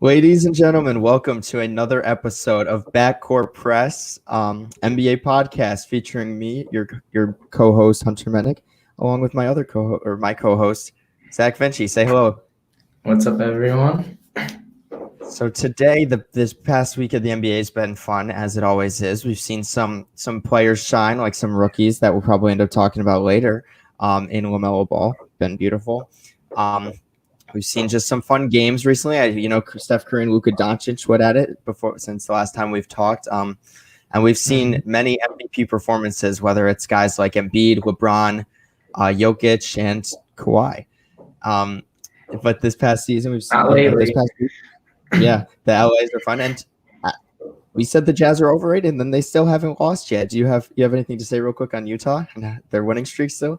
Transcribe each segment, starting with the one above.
Ladies and gentlemen, welcome to another episode of Backcourt Press, NBA podcast featuring me, your co-host Hunter Mennick, along with my other co-host Zach Vinci. Say hello. What's up, everyone? So today, this past week of the NBA has been fun, as it always is. We've seen some players shine, like some rookies that we'll probably end up talking about later. In LaMelo Ball, been beautiful. We've seen just some fun games recently. Steph Curry and Luka Doncic went at it since the last time we've talked. And we've seen many MVP performances, whether it's guys like Embiid, LeBron, Jokic, and Kawhi. But this past season, we've seen the LAs are fun. And we said the Jazz are overrated, and then they still haven't lost yet. Do you have anything to say real quick on Utah and their winning streak still?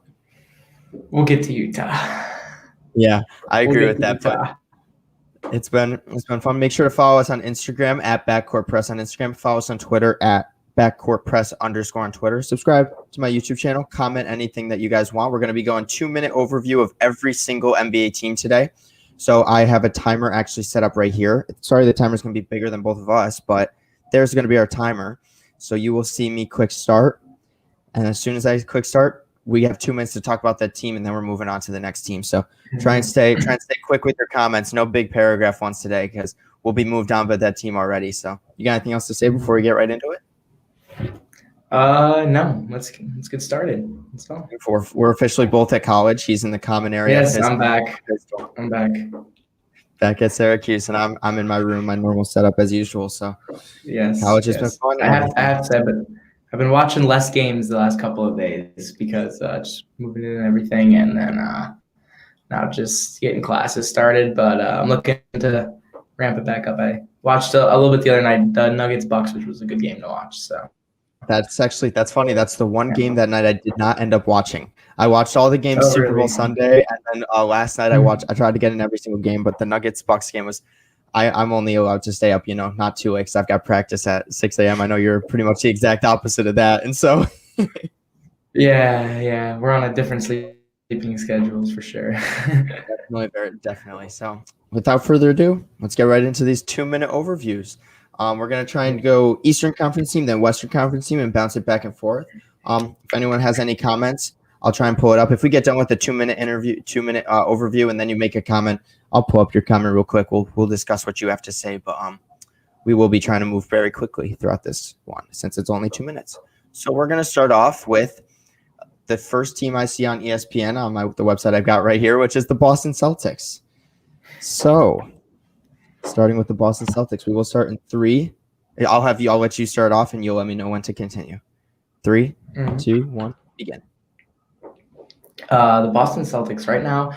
We'll get to Utah. Yeah, I agree with that. But it's been fun. Make sure to follow us on Instagram at Backcourt Press on Instagram. Follow us on Twitter at Backcourt Press _ on Twitter. Subscribe to my YouTube channel. Comment anything that you guys want. We're going to be going 2-minute overview of every single NBA team today. So I have a timer actually set up right here. Sorry, the timer's going to be bigger than both of us, but there's going to be our timer. So you will see me click start, and as soon as I click start, we have 2 minutes to talk about that team, and then we're moving on to the next team. So try and stay quick with your comments. No big paragraph ones today because we'll be moved on by that team already. So you got anything else to say before we get right into it? No. Let's get started. Let's go. We're officially both at college. He's in the common area. Yes, I'm back. Back at Syracuse, and I'm in my room, my normal setup as usual. So yes, college has been fun. I have to say, but I've been watching less games the last couple of days because just moving in and everything, and then now just getting classes started. But I'm looking to ramp it back up. I watched a little bit the other night, the Nuggets Bucks, which was a good game to watch. So that's funny. That's the one game that night I did not end up watching. I watched all the games Super Bowl Sunday, and then last night I tried to get in every single game, but the Nuggets Bucks game was. I'm only allowed to stay up, not too late because I've got practice at 6 a.m. I know you're pretty much the exact opposite of that. And so yeah, we're on a different sleeping schedules for sure. Definitely. So without further ado, let's get right into these 2-minute overviews. We're going to try and go Eastern Conference team, then Western Conference team, and bounce it back and forth. If anyone has any comments, I'll try and pull it up. If we get done with the 2-minute overview, and then you make a comment, I'll pull up your comment real quick. We'll discuss what you have to say, but we will be trying to move very quickly throughout this one since it's only 2 minutes. So we're going to start off with the first team I see on ESPN on the website I've got right here, which is the Boston Celtics. So starting with the Boston Celtics, we will start in 3. I'll let you start off, and you'll let me know when to continue. 3, 2, 1, begin. The Boston Celtics right now,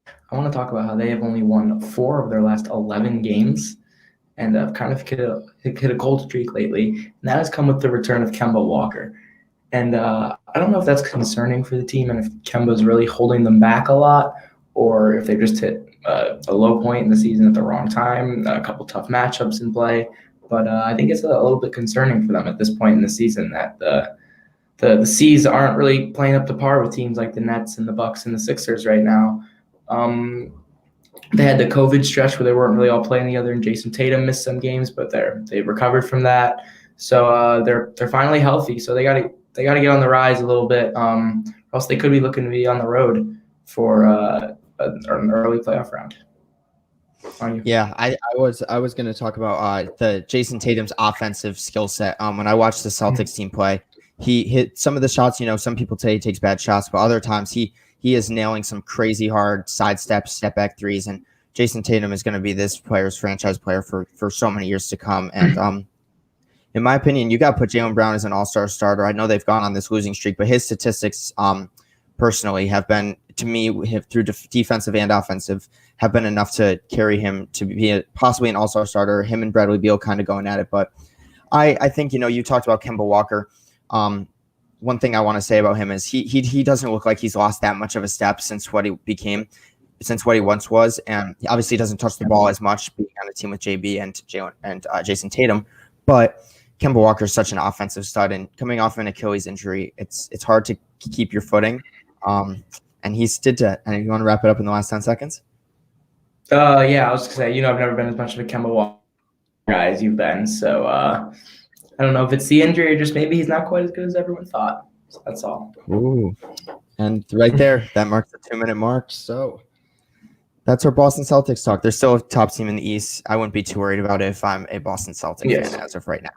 I want to talk about how they have only won 4 of their last 11 games and have kind of hit a cold streak lately. And that has come with the return of Kemba Walker. And I don't know if that's concerning for the team and if Kemba's really holding them back a lot or if they just hit a low point in the season at the wrong time, a couple tough matchups in play. But I think it's a little bit concerning for them at this point in the season that the C's aren't really playing up to par with teams like the Nets and the Bucks and the Sixers right now. They had the COVID stretch where they weren't really all playing together, and Jason Tatum missed some games, but they've recovered from that. So they're finally healthy. So they got to get on the rise a little bit, or else they could be looking to be on the road for an early playoff round. Yeah, I was going to talk about the Jason Tatum's offensive skill set. When I watched the Celtics team play, he hit some of the shots. Some people say he takes bad shots, but other times he is nailing some crazy hard sidestep, step back threes. And Jason Tatum is going to be this player's franchise player for so many years to come. And in my opinion, you got to put Jaylen Brown as an all-star starter. I know they've gone on this losing streak, but his statistics personally have been, to me, through defensive and offensive, have been enough to carry him to be possibly an all-star starter. Him and Bradley Beal kind of going at it. But I think, you talked about Kemba Walker. One thing I want to say about him is he doesn't look like he's lost that much of a step since what he once was, and he obviously doesn't touch the ball as much being on a team with JB and Jason Tatum. But Kemba Walker is such an offensive stud, and coming off an Achilles injury, it's hard to keep your footing. And he's did that. And you want to wrap it up in the last 10 seconds? Yeah, I was gonna say, I've never been as much of a Kemba Walker guy as you've been, so I don't know if it's the injury or just maybe he's not quite as good as everyone thought. So that's all. Ooh, and right there, that marks the 2-minute mark. So that's our Boston Celtics talk. They're still a top team in the East. I wouldn't be too worried about it if I'm a Boston Celtics fan as of right now.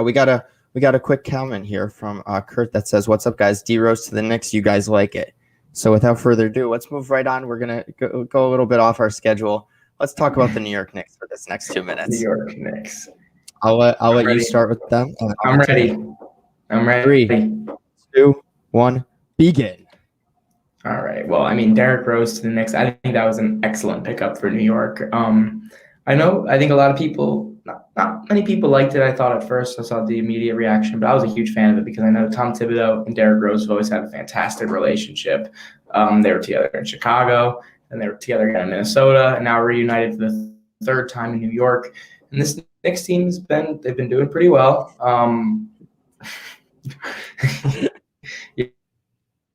We got a quick comment here from Kurt that says, "What's up, guys? D-Rose to the Knicks. You guys like it." So without further ado, let's move right on. We're gonna go a little bit off our schedule. Let's talk about the New York Knicks for this next 2 minutes. New York Knicks. I'll let you start with them. I'm ready. I'm ready. 3, 2, 1, begin. All right. Well, Derrick Rose to the Knicks. I think that was an excellent pickup for New York. I think a lot of people, not many people liked it. I thought at first, I saw the immediate reaction, but I was a huge fan of it because I know Tom Thibodeau and Derrick Rose have always had a fantastic relationship. They were together in Chicago, and they were together again in Minnesota, and now reunited for the third time in New York. And this Knicks team they've been doing pretty well.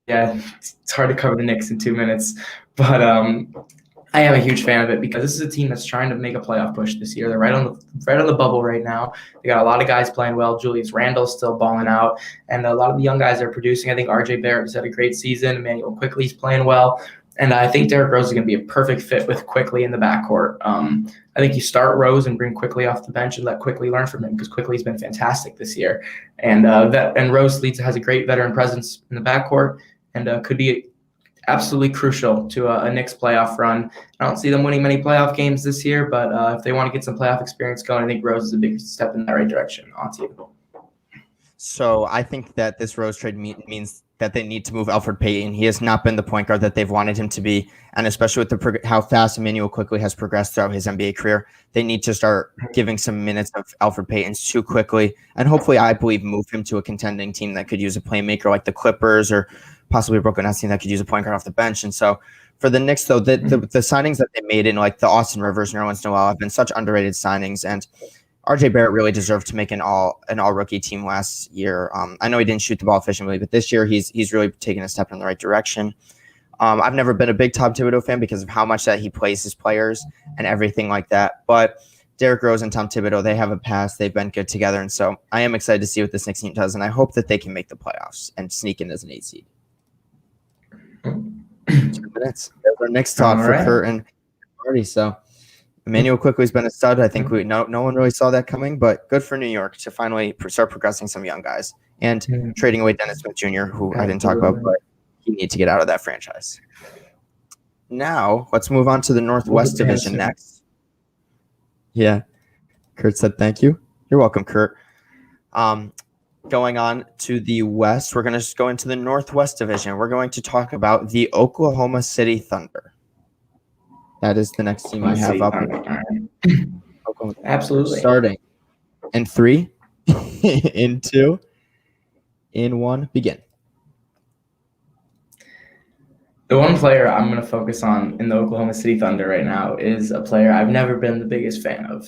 Yeah, it's hard to cover the Knicks in 2 minutes, but I am a huge fan of it because this is a team that's trying to make a playoff push this year. They're right on the bubble right now. They got a lot of guys playing well. Julius Randle's still balling out, and a lot of the young guys are producing. I think RJ Barrett has had a great season. Emmanuel Quickley's playing well, and I think Derrick Rose is going to be a perfect fit with Quickley in the backcourt. I think you start Rose and bring Quickley off the bench and let Quickley learn from him because Quickley's been fantastic this year, and Rose has a great veteran presence in the backcourt and could be absolutely crucial to a Knicks playoff run. I don't see them winning many playoff games this year, but if they want to get some playoff experience going, I think Rose is a big step in that right direction. On to you. So I think that this Rose trade means that they need to move Elfrid Payton. He has not been the point guard that they've wanted him to be, and especially with how fast Emmanuel Quickley has progressed throughout his NBA career, they need to start giving some minutes of Elfrid Payton too quickly, and hopefully, I believe, move him to a contending team that could use a playmaker like the Clippers or possibly a Brooklyn Nets team that could use a point guard off the bench. And so for the Knicks, though, the signings that they made in like the Austin Rivers, Nerlens Noel have been such underrated signings, and RJ Barrett really deserved to make an all rookie team last year. I know he didn't shoot the ball efficiently, but this year he's really taken a step in the right direction. I've never been a big Tom Thibodeau fan because of how much that he plays his players and everything like that. But Derrick Rose and Tom Thibodeau, they have a past. They've been good together, and so I am excited to see what this Knicks team does, and I hope that they can make the playoffs and sneak in as an 8 seed. 2 minutes. There's our next talk for Kurt and Marty. So Emmanuel Quickley's been a stud. I think no one really saw that coming, but good for New York to finally start progressing some young guys and trading away Dennis Smith Jr., who I didn't talk about, but he needs to get out of that franchise. Now let's move on to the Northwest Division next. Yeah, Kurt said thank you. You're welcome, Kurt. Going on to the West, we're going to just go into the Northwest Division. We're going to talk about the Oklahoma City Thunder. That is the next team I have up. Absolutely. Starting in 3, in 2, in 1, begin. The one player I'm going to focus on in the Oklahoma City Thunder right now is a player I've never been the biggest fan of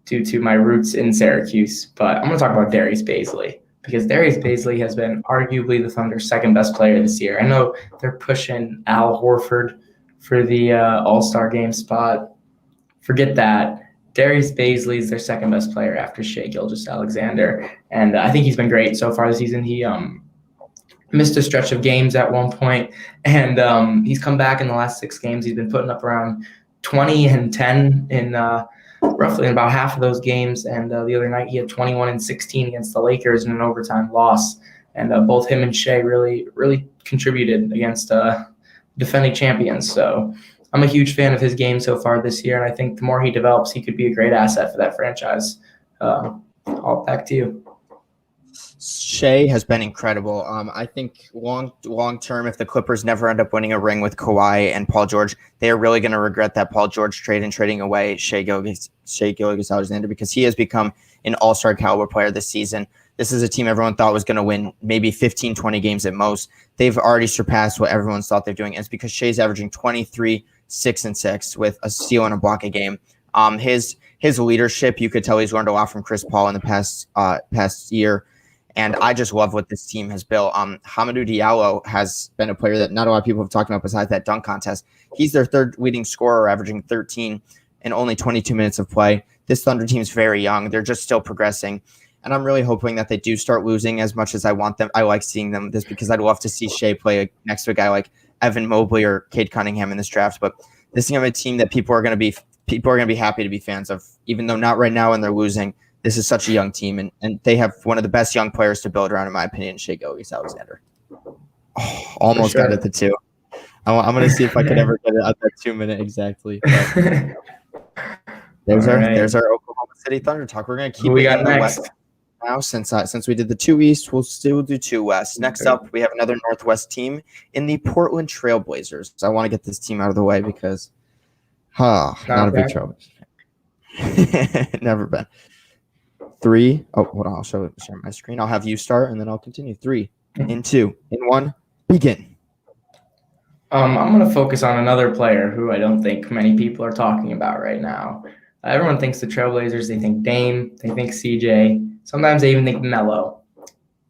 due to my roots in Syracuse, but I'm going to talk about Darius Baisley. Because Darius Baisley has been arguably the Thunder's second best player this year. I know they're pushing Al Horford for the All-Star game spot. Forget that. Darius Baisley is their second best player after Shai Gilgeous-Alexander. And I think he's been great so far this season. He missed a stretch of games at one point, and he's come back in the last 6 games. He's been putting up around 20 and 10 in roughly in about half of those games. And the other night he had 21 and 16 against the Lakers in an overtime loss. And both him and Shai really contributed against defending champions. So I'm a huge fan of his game so far this year. And I think the more he develops, he could be a great asset for that franchise. All back to you. Shai has been incredible. I think long term, if the Clippers never end up winning a ring with Kawhi and Paul George, they are really going to regret that Paul George trade and trading away Shai Gilgeous-Alexander, because he has become an all-star caliber player this season. This is a team everyone thought was going to win maybe 15, 20 games at most. They've already surpassed what everyone thought they're doing. And it's because Shai's averaging 23, 6 and 6 with a steal and a block a game. His leadership, you could tell he's learned a lot from Chris Paul in the past year. And I just love what this team has built. Hamidou Diallo has been a player that not a lot of people have talked about besides that dunk contest. He's their third leading scorer, averaging 13 in only 22 minutes of play. This Thunder team is very young. They're just still progressing. And I'm really hoping that they do start losing as much as I want them. I like seeing them this because I'd love to see Shea play next to a guy like Evan Mobley or Cade Cunningham in this draft. But this is a team that people are going to be happy to be fans of, even though not right now and they're losing. This is such a young team, and they have one of the best young players to build around, in my opinion, Shea Gilgeous-Alexander. Oh, almost got it to 2. I'm going to see if I could ever get it at that 2 minute exactly. There's our Oklahoma City Thunder talk. We're going to keep it in the West now since we did the 2 East. We'll still do 2 West. Next up, we have another Northwest team in the Portland Trailblazers. So I want to get this team out of the way because, not a big Trailblazers fan. Never been. 3. Oh, hold on. I'll share my screen. I'll have you start, and then I'll continue. 3, 2, 1, begin. I'm going to focus on another player who I don't think many people are talking about right now. Everyone thinks the Trailblazers. They think Dame. They think CJ. Sometimes they even think Melo.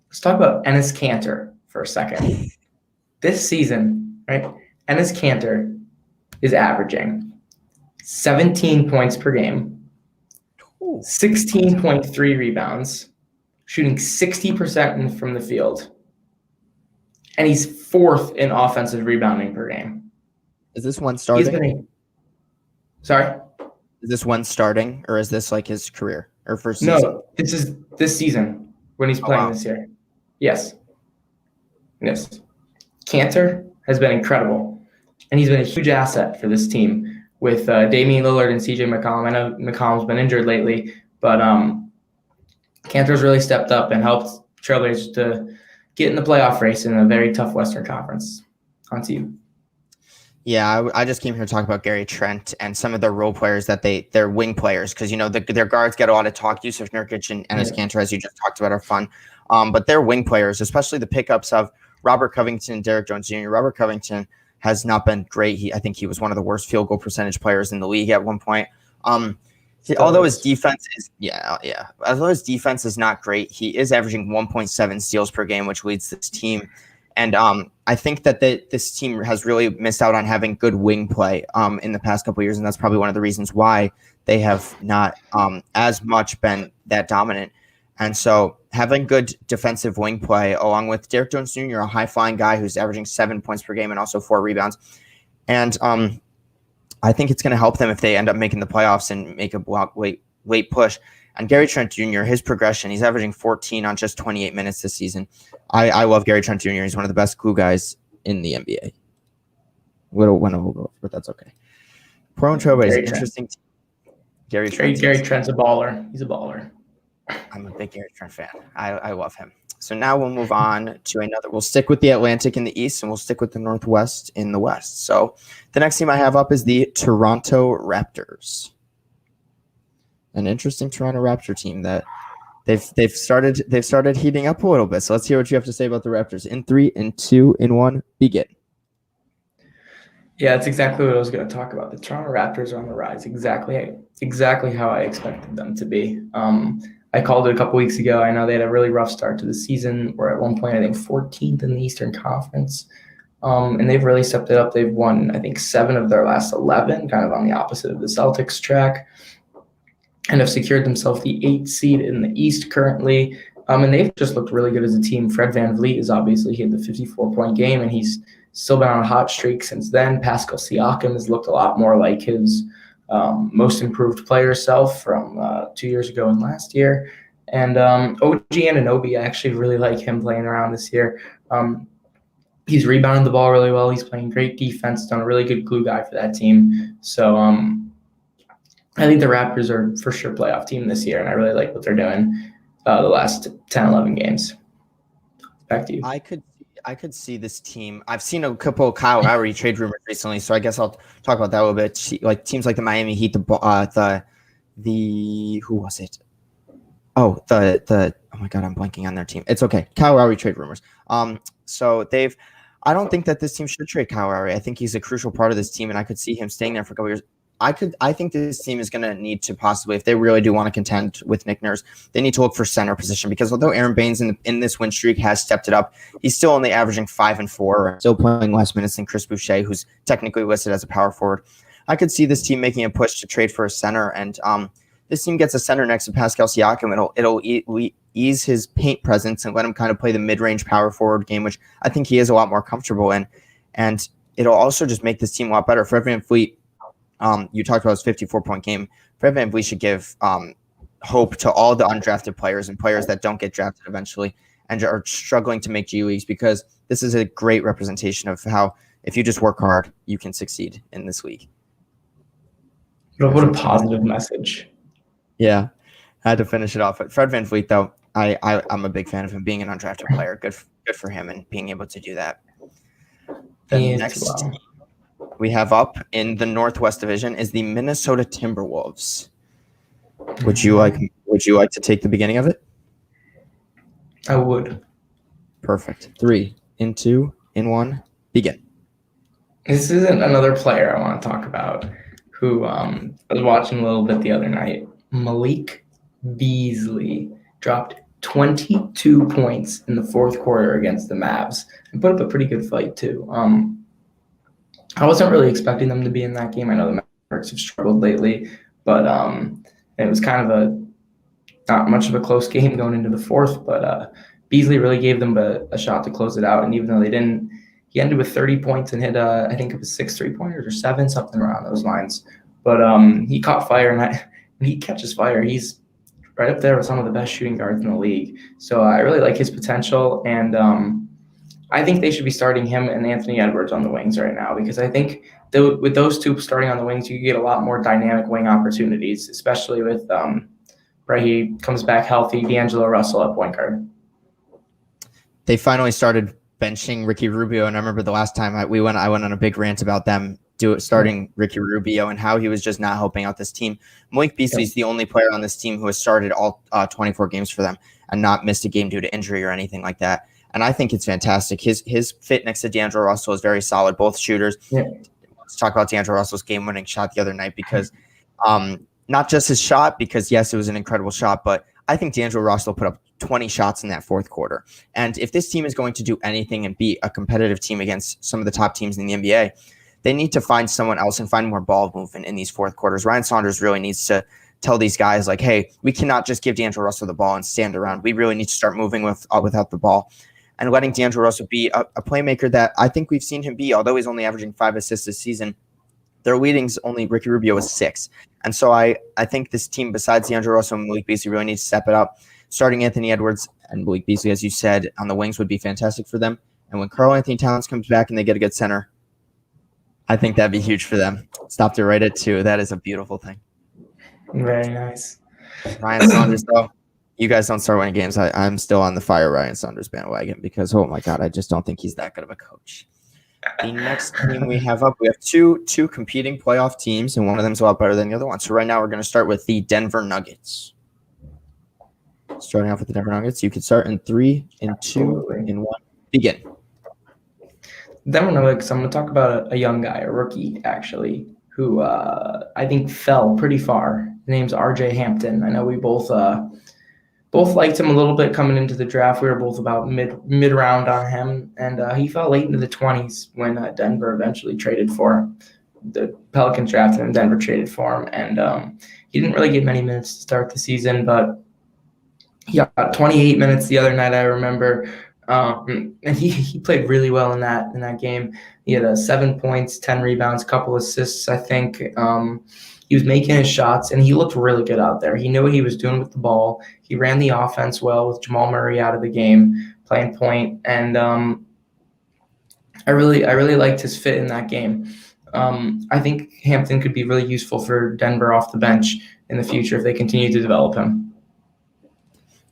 Let's talk about Ennis Cantor for a second. This season, right, Ennis Cantor is averaging 17 points per game, 16.3 rebounds, shooting 60% from the field, and he's 4th in offensive rebounding per game. Is this one starting? Sorry? Is this one starting, or is this like his career or first season? No, this is this season when he's playing this year. Yes. Cantor has been incredible, and he's been a huge asset for this team. With Damian Lillard and CJ McCollum. I know McCollum's been injured lately, but Cantor's really stepped up and helped Trailblazers to get in the playoff race in a very tough Western Conference. On to you. Yeah, I just came here to talk about Gary Trent and some of their role players that they're wing players because, their guards get a lot of talk. Yusuf Nurkic and Ennis Cantor, as you just talked about, are fun. But they're wing players, especially the pickups of Robert Covington and Derrick Jones Jr. Robert Covington has not been great. I think he was one of the worst field goal percentage players in the league at one point. Although his defense is not great, he is averaging 1.7 steals per game, which leads this team. And I think that this team has really missed out on having good wing play in the past couple of years, and that's probably one of the reasons why they have not as much been that dominant. And so having good defensive wing play, along with Derrick Jones Jr., a high-flying guy who's averaging 7 points per game and also 4 rebounds. And I think it's going to help them if they end up making the playoffs and make a late push. And Gary Trent Jr., his progression, he's averaging 14 on just 28 minutes this season. I love Gary Trent Jr. He's one of the best glue guys in the NBA. But that's okay. Portland Trailblazers, interesting team. Gary Trent's a baller. He's a baller. I'm a big Gary Trent fan. I love him. So now we'll move on to another. We'll stick with the Atlantic in the East, and we'll stick with the Northwest in the West. So the next team I have up is the Toronto Raptors. An interesting Toronto Raptor team that they've started heating up a little bit. So let's hear what you have to say about the Raptors. In 3, 2, 1, begin. Yeah, that's exactly what I was going to talk about. The Toronto Raptors are on the rise. Exactly how I expected them to be. I called it a couple weeks ago. I know they had a really rough start to the season. We're at one point, I think, 14th in the Eastern Conference. And they've really stepped it up. They've won, I think, 7 of their last 11, kind of on the opposite of the Celtics track, and have secured themselves the 8th seed in the East currently. And they've just looked really good as a team. Fred VanVleet is obviously hit the 54-point game, and he's still been on a hot streak since then. Pascal Siakam has looked a lot more like his most improved player self from 2 years ago and last year. And OG Anunoby, I actually really like him playing around this year. He's rebounded the ball really well. He's playing great defense, done a really good glue guy for that team. So I think the Raptors are for sure playoff team this year, and I really like what they're doing the last 10, 11 games. Back to you. I could see this team. I've seen a couple of Kyle Lowry trade rumors recently, so I guess I'll talk about that a little bit. Like teams like the Miami Heat, the who was it? Oh, the oh my God, I'm blanking on their team. It's okay. Kyle Lowry trade rumors. So I don't think that this team should trade Kyle Lowry. I think he's a crucial part of this team, and I could see him staying there for a couple years. I think this team is going to need to possibly, if they really do want to contend with Nick Nurse, they need to look for center position, because although Aaron Baines in this win streak has stepped it up, he's still only averaging 5 and 4, still playing less minutes than Chris Boucher, who's technically listed as a power forward. I could see this team making a push to trade for a center, and this team gets a center next to Pascal Siakam. It'll ease his paint presence and let him kind of play the mid-range power forward game, which I think he is a lot more comfortable in, and it'll also just make this team a lot better. Fred VanVleet, you talked about his 54-point game. Fred VanVleet should give hope to all the undrafted players and players that don't get drafted eventually and are struggling to make G Leagues, because this is a great representation of how, if you just work hard, you can succeed in this league. What a positive message. Yeah, I had to finish it off. But Fred VanVleet, though, I'm a big fan of him being an undrafted player. Good for him and being able to do that. The next team we have up in the Northwest Division is the Minnesota Timberwolves. Would you like to take the beginning of it? I would. Perfect. 3, 2, 1, begin. This isn't another player I want to talk about who I was watching a little bit the other night. Malik Beasley dropped 22 points in the fourth quarter against the Mavs and put up a pretty good fight too. I wasn't really expecting them to be in that game. I know the Mavericks have struggled lately, but it was kind of not much of a close game going into the fourth, but Beasley really gave them a shot to close it out, and even though they didn't, he ended with 30 points and hit, I think it was 6 3-pointers or 7, something around those lines. But he caught fire, and when he catches fire, he's right up there with some of the best shooting guards in the league. So I really like his potential, and I think they should be starting him and Anthony Edwards on the wings right now, because I think with those two starting on the wings, you get a lot more dynamic wing opportunities, especially with he comes back healthy, D'Angelo Russell at point guard. They finally started benching Ricky Rubio, and I remember the last time I went on a big rant about them starting Ricky Rubio and how he was just not helping out this team. Malik Beasley is the only player on this team who has started all 24 games for them and not missed a game due to injury or anything like that. And I think it's fantastic. His fit next to D'Angelo Russell is very solid, both shooters. Yeah. Let's talk about D'Angelo Russell's game-winning shot the other night, because not just his shot, because, yes, it was an incredible shot, but I think D'Angelo Russell put up 20 shots in that fourth quarter. And if this team is going to do anything and be a competitive team against some of the top teams in the NBA, they need to find someone else and find more ball movement in these fourth quarters. Ryan Saunders really needs to tell these guys, like, hey, we cannot just give D'Angelo Russell the ball and stand around. We really need to start moving without the ball, and letting D'Angelo Russell be a playmaker that I think we've seen him be. Although he's only averaging 5 assists this season, their leading's only Ricky Rubio is 6. And so I think this team, besides D'Angelo Russell and Malik Beasley, really needs to step it up. Starting Anthony Edwards and Malik Beasley, as you said, on the wings would be fantastic for them. And when Karl Anthony Towns comes back and they get a good center, I think that'd be huge for them. Stopped it right at 2. That is a beautiful thing. Very nice. Ryan Saunders, though, you guys don't start winning games. I'm still on the fire Ryan Saunders bandwagon, because, oh my God, I just don't think he's that good of a coach. The next team we have up, we have two competing playoff teams, and one of them is a lot better than the other one. So right now we're going to start with the Denver Nuggets. Starting off with the Denver Nuggets, you could start in 3, 2, 1. Begin. Denver Nuggets, I'm going to talk about a young guy, a rookie, actually, who I think fell pretty far. His name's RJ Hampton. I know we both liked him a little bit coming into the draft. We were both about mid-round on him, and he fell late into the 20s when Denver eventually traded for him. The Pelicans drafted him, Denver traded for him, and he didn't really get many minutes to start the season, but he got 28 minutes the other night, I remember, and he played really well in that game. He had 7 points, 10 rebounds, a couple assists, I think. He was making his shots, and he looked really good out there. He knew what he was doing with the ball. He ran the offense well with Jamal Murray out of the game, playing point, and I really liked his fit in that game. I think Hampton could be really useful for Denver off the bench in the future if they continue to develop him.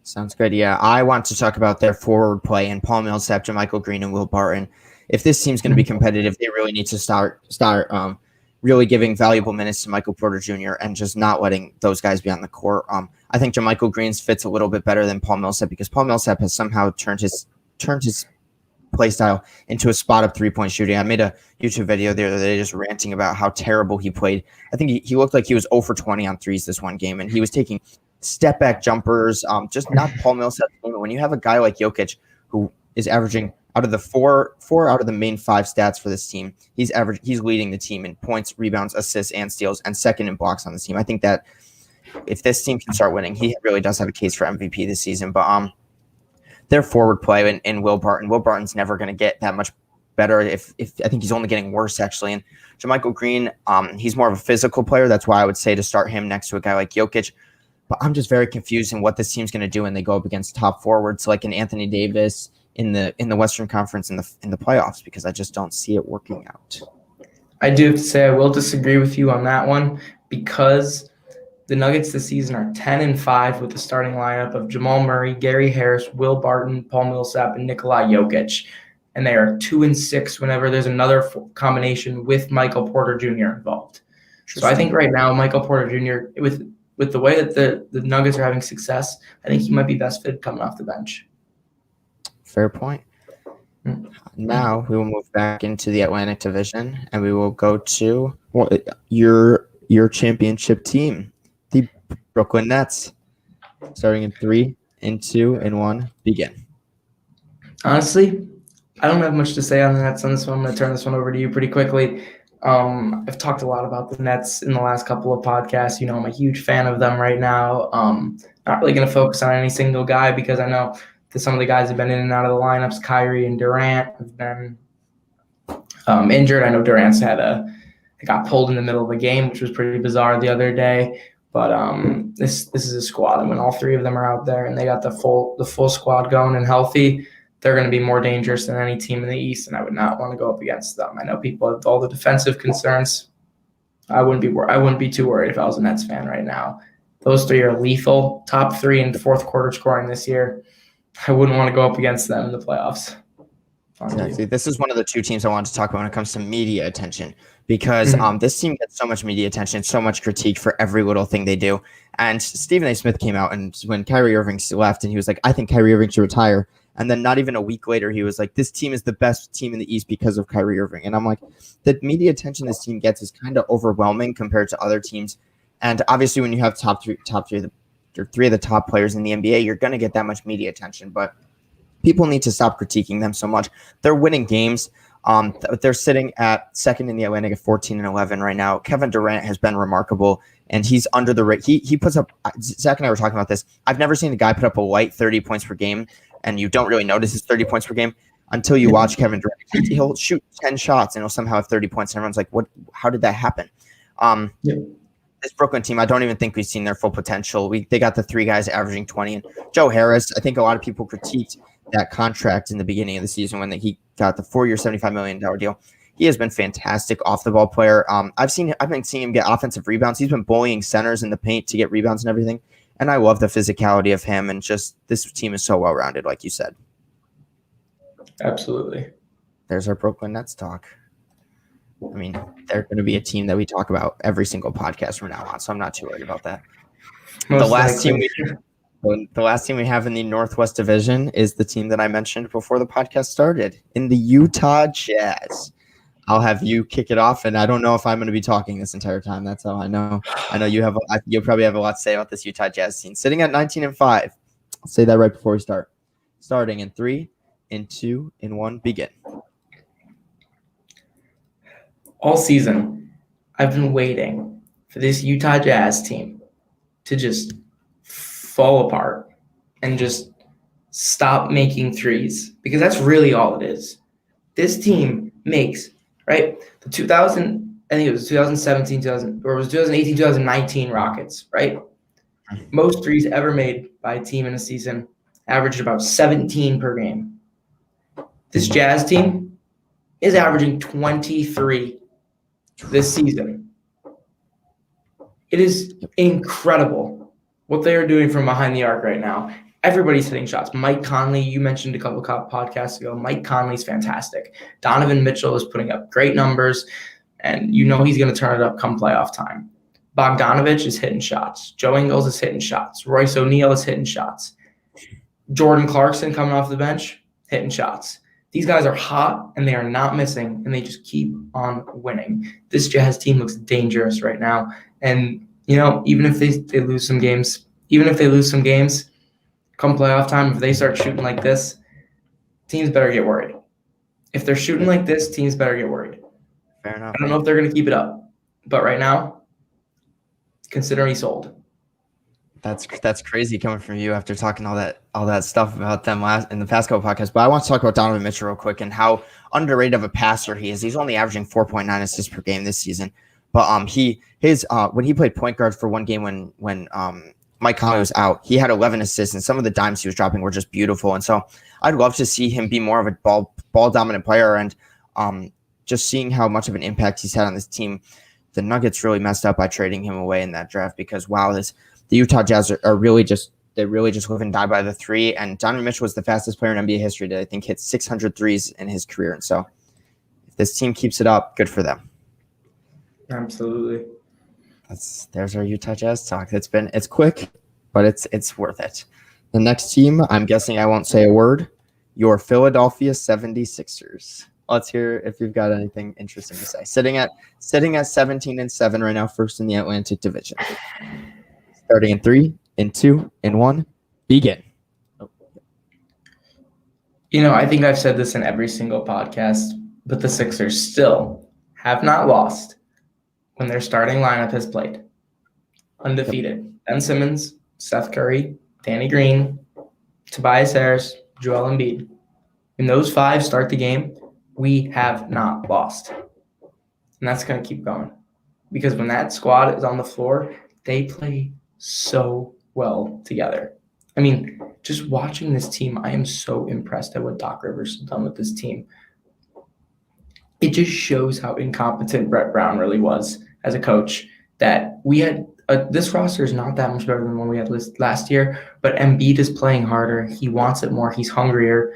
Sounds good. Yeah, I want to talk about their forward play and Paul Millsap, JaMychal Green, and Will Barton. If this team's going to be competitive, they really need to start really giving valuable minutes to Michael Porter Jr. and just not letting those guys be on the court. I think JaMychal Green's fits a little bit better than Paul Millsap, because Paul Millsap has somehow turned his play style into a spot-up three-point shooting. I made a YouTube video the other day just ranting about how terrible he played. I think he looked like he was 0 for 20 on threes this one game, and he was taking step-back jumpers, just not Paul Millsap. When you have a guy like Jokic who is averaging out of the four out of the main 5 stats for this team, he's leading the team in points, rebounds, assists, and steals, and second in blocks on this team. I think that if this team can start winning, he really does have a case for MVP this season. But their forward play in Will Barton. Will Barton's never going to get that much better. If I think he's only getting worse, actually. And JaMychal Green, he's more of a physical player. That's why I would say to start him next to a guy like Jokic. But I'm just very confused in what this team's going to do when they go up against top forwards like an Anthony Davis in the Western Conference in the playoffs, because I just don't see it working out. I do have to say I will disagree with you on that one, because the Nuggets this season are 10-5 with the starting lineup of Jamal Murray, Gary Harris, Will Barton, Paul Millsap, and Nikola Jokic. And they are 2-6 whenever there's another combination with Michael Porter Jr. involved. So I think right now Michael Porter Jr., with the way that the Nuggets are having success, I think he might be best fit coming off the bench. Fair point. Now we will move back into the Atlantic Division, and we will go to your championship team, the Brooklyn Nets. Starting in 3, 2, 1, begin. Honestly, I don't have much to say on the Nets on this one. I'm going to turn this one over to you pretty quickly. I've talked a lot about the Nets in the last couple of podcasts. You know, I'm a huge fan of them right now. Not really going to focus on any single guy, because I know that some of the guys have been in and out of the lineups. Kyrie and Durant have been injured. I know Durant's got pulled in the middle of a game, which was pretty bizarre the other day. But this is a squad, and when all 3 of them are out there and they got the full squad going and healthy, they're going to be more dangerous than any team in the East, and I would not want to go up against them. I know people have all the defensive concerns. I wouldn't be too worried if I was a Nets fan right now. Those 3 are lethal, top 3 in fourth quarter scoring this year. I wouldn't want to go up against them in the playoffs. Exactly. This is one of the 2 teams I wanted to talk about when it comes to media attention, because this team gets so much media attention, so much critique for every little thing they do. And Stephen A. Smith came out, and when Kyrie Irving left, and he was like, I think Kyrie Irving should retire. And then not even a week later, he was like, this team is the best team in the East because of Kyrie Irving. And I'm like, the media attention this team gets is kind of overwhelming compared to other teams. And obviously, when you have top three of the top players in the NBA, you're going to get that much media attention. But people need to stop critiquing them so much. They're winning games. They're sitting at second in the Atlantic at 14-11 right now. Kevin Durant has been remarkable, and he's under the rate. He puts up. Zach and I were talking about this. I've never seen a guy put up a light 30 points per game, and you don't really notice his 30 points per game until you watch Kevin Durant. He'll shoot 10 shots and he'll somehow have 30 points, and everyone's like, "What? How did that happen?" This Brooklyn team, I don't even think we've seen their full potential. They got the 3 guys averaging 20, and Joe Harris. I think a lot of people critiqued that contract in the beginning of the season when he got the 4-year, $75 million deal. He has been fantastic off the ball player. I've been seeing him get offensive rebounds. He's been bullying centers in the paint to get rebounds and everything. And I love the physicality of him. And just this team is so well rounded, like you said. Absolutely. There's our Brooklyn Nets talk. I mean, they're going to be a team that we talk about every single podcast from now on, so I'm not too worried about that. The last team we have in the Northwest Division is the team that I mentioned before the podcast started, in the Utah Jazz. I'll have you kick it off, and I don't know if I'm going to be talking this entire time. That's how I know. I know you'll probably have a lot to say about this Utah Jazz team. Sitting at 19-5. I'll say that right before we start. Starting in 3, 2, 1, begin. All season, I've been waiting for this Utah Jazz team to just fall apart and just stop making threes, because that's really all it is. This team makes, right, the 2017, 2018, 2019 Rockets, right? Most threes ever made by a team in a season averaged about 17 per game. This Jazz team is averaging 23 this season. It is incredible what they are doing from behind the arc right now. Everybody's hitting shots. Mike Conley, you mentioned a couple of podcasts ago. Mike Conley's fantastic. Donovan Mitchell is putting up great numbers, and you know he's going to turn it up come playoff time. Bogdanovich is hitting shots. Joe Ingles is hitting shots. Royce O'Neal is hitting shots. Jordan Clarkson coming off the bench, hitting shots. These guys are hot, and they are not missing, and they just keep on winning. This Jazz team looks dangerous right now. And, even if they lose some games, come playoff time, if they start shooting like this, teams better get worried. If they're shooting like this, teams better get worried. Fair enough. I don't know if they're going to keep it up. But right now, consider me sold. That's crazy coming from you after talking all that stuff about them in the past couple podcasts. But I want to talk about Donovan Mitchell real quick and how underrated of a passer he is. He's only averaging 4.9 assists per game this season. But when he played point guard for one game when Mike Conley was out, he had 11 assists, and some of the dimes he was dropping were just beautiful. And so I'd love to see him be more of a ball dominant player, and just seeing how much of an impact he's had on this team. The Nuggets really messed up by trading him away in that draft because the Utah Jazz are really just live and die by the three. And Donovan Mitchell was the fastest player in NBA history to, I think, hit 600 threes in his career. And so if this team keeps it up, good for them. Absolutely. There's our Utah Jazz talk. It's quick, but it's worth it. The next team, I'm guessing I won't say a word, your Philadelphia 76ers. Let's hear if you've got anything interesting to say. Sitting at 17-7 right now, first in the Atlantic Division. Starting in 3, in 2, in 1, begin. I think I've said this in every single podcast, but the Sixers still have not lost when their starting lineup has played. Undefeated. Ben Simmons, Seth Curry, Danny Green, Tobias Harris, Joel Embiid. When those 5 start the game, we have not lost. And that's going to keep going. Because when that squad is on the floor, they play so well together. I mean, just watching this team, I am so impressed at what Doc Rivers has done with this team. It just shows how incompetent Brett Brown really was as a coach, that we had this roster is not that much better than what we had last year, but Embiid is playing harder. He wants it more. He's hungrier.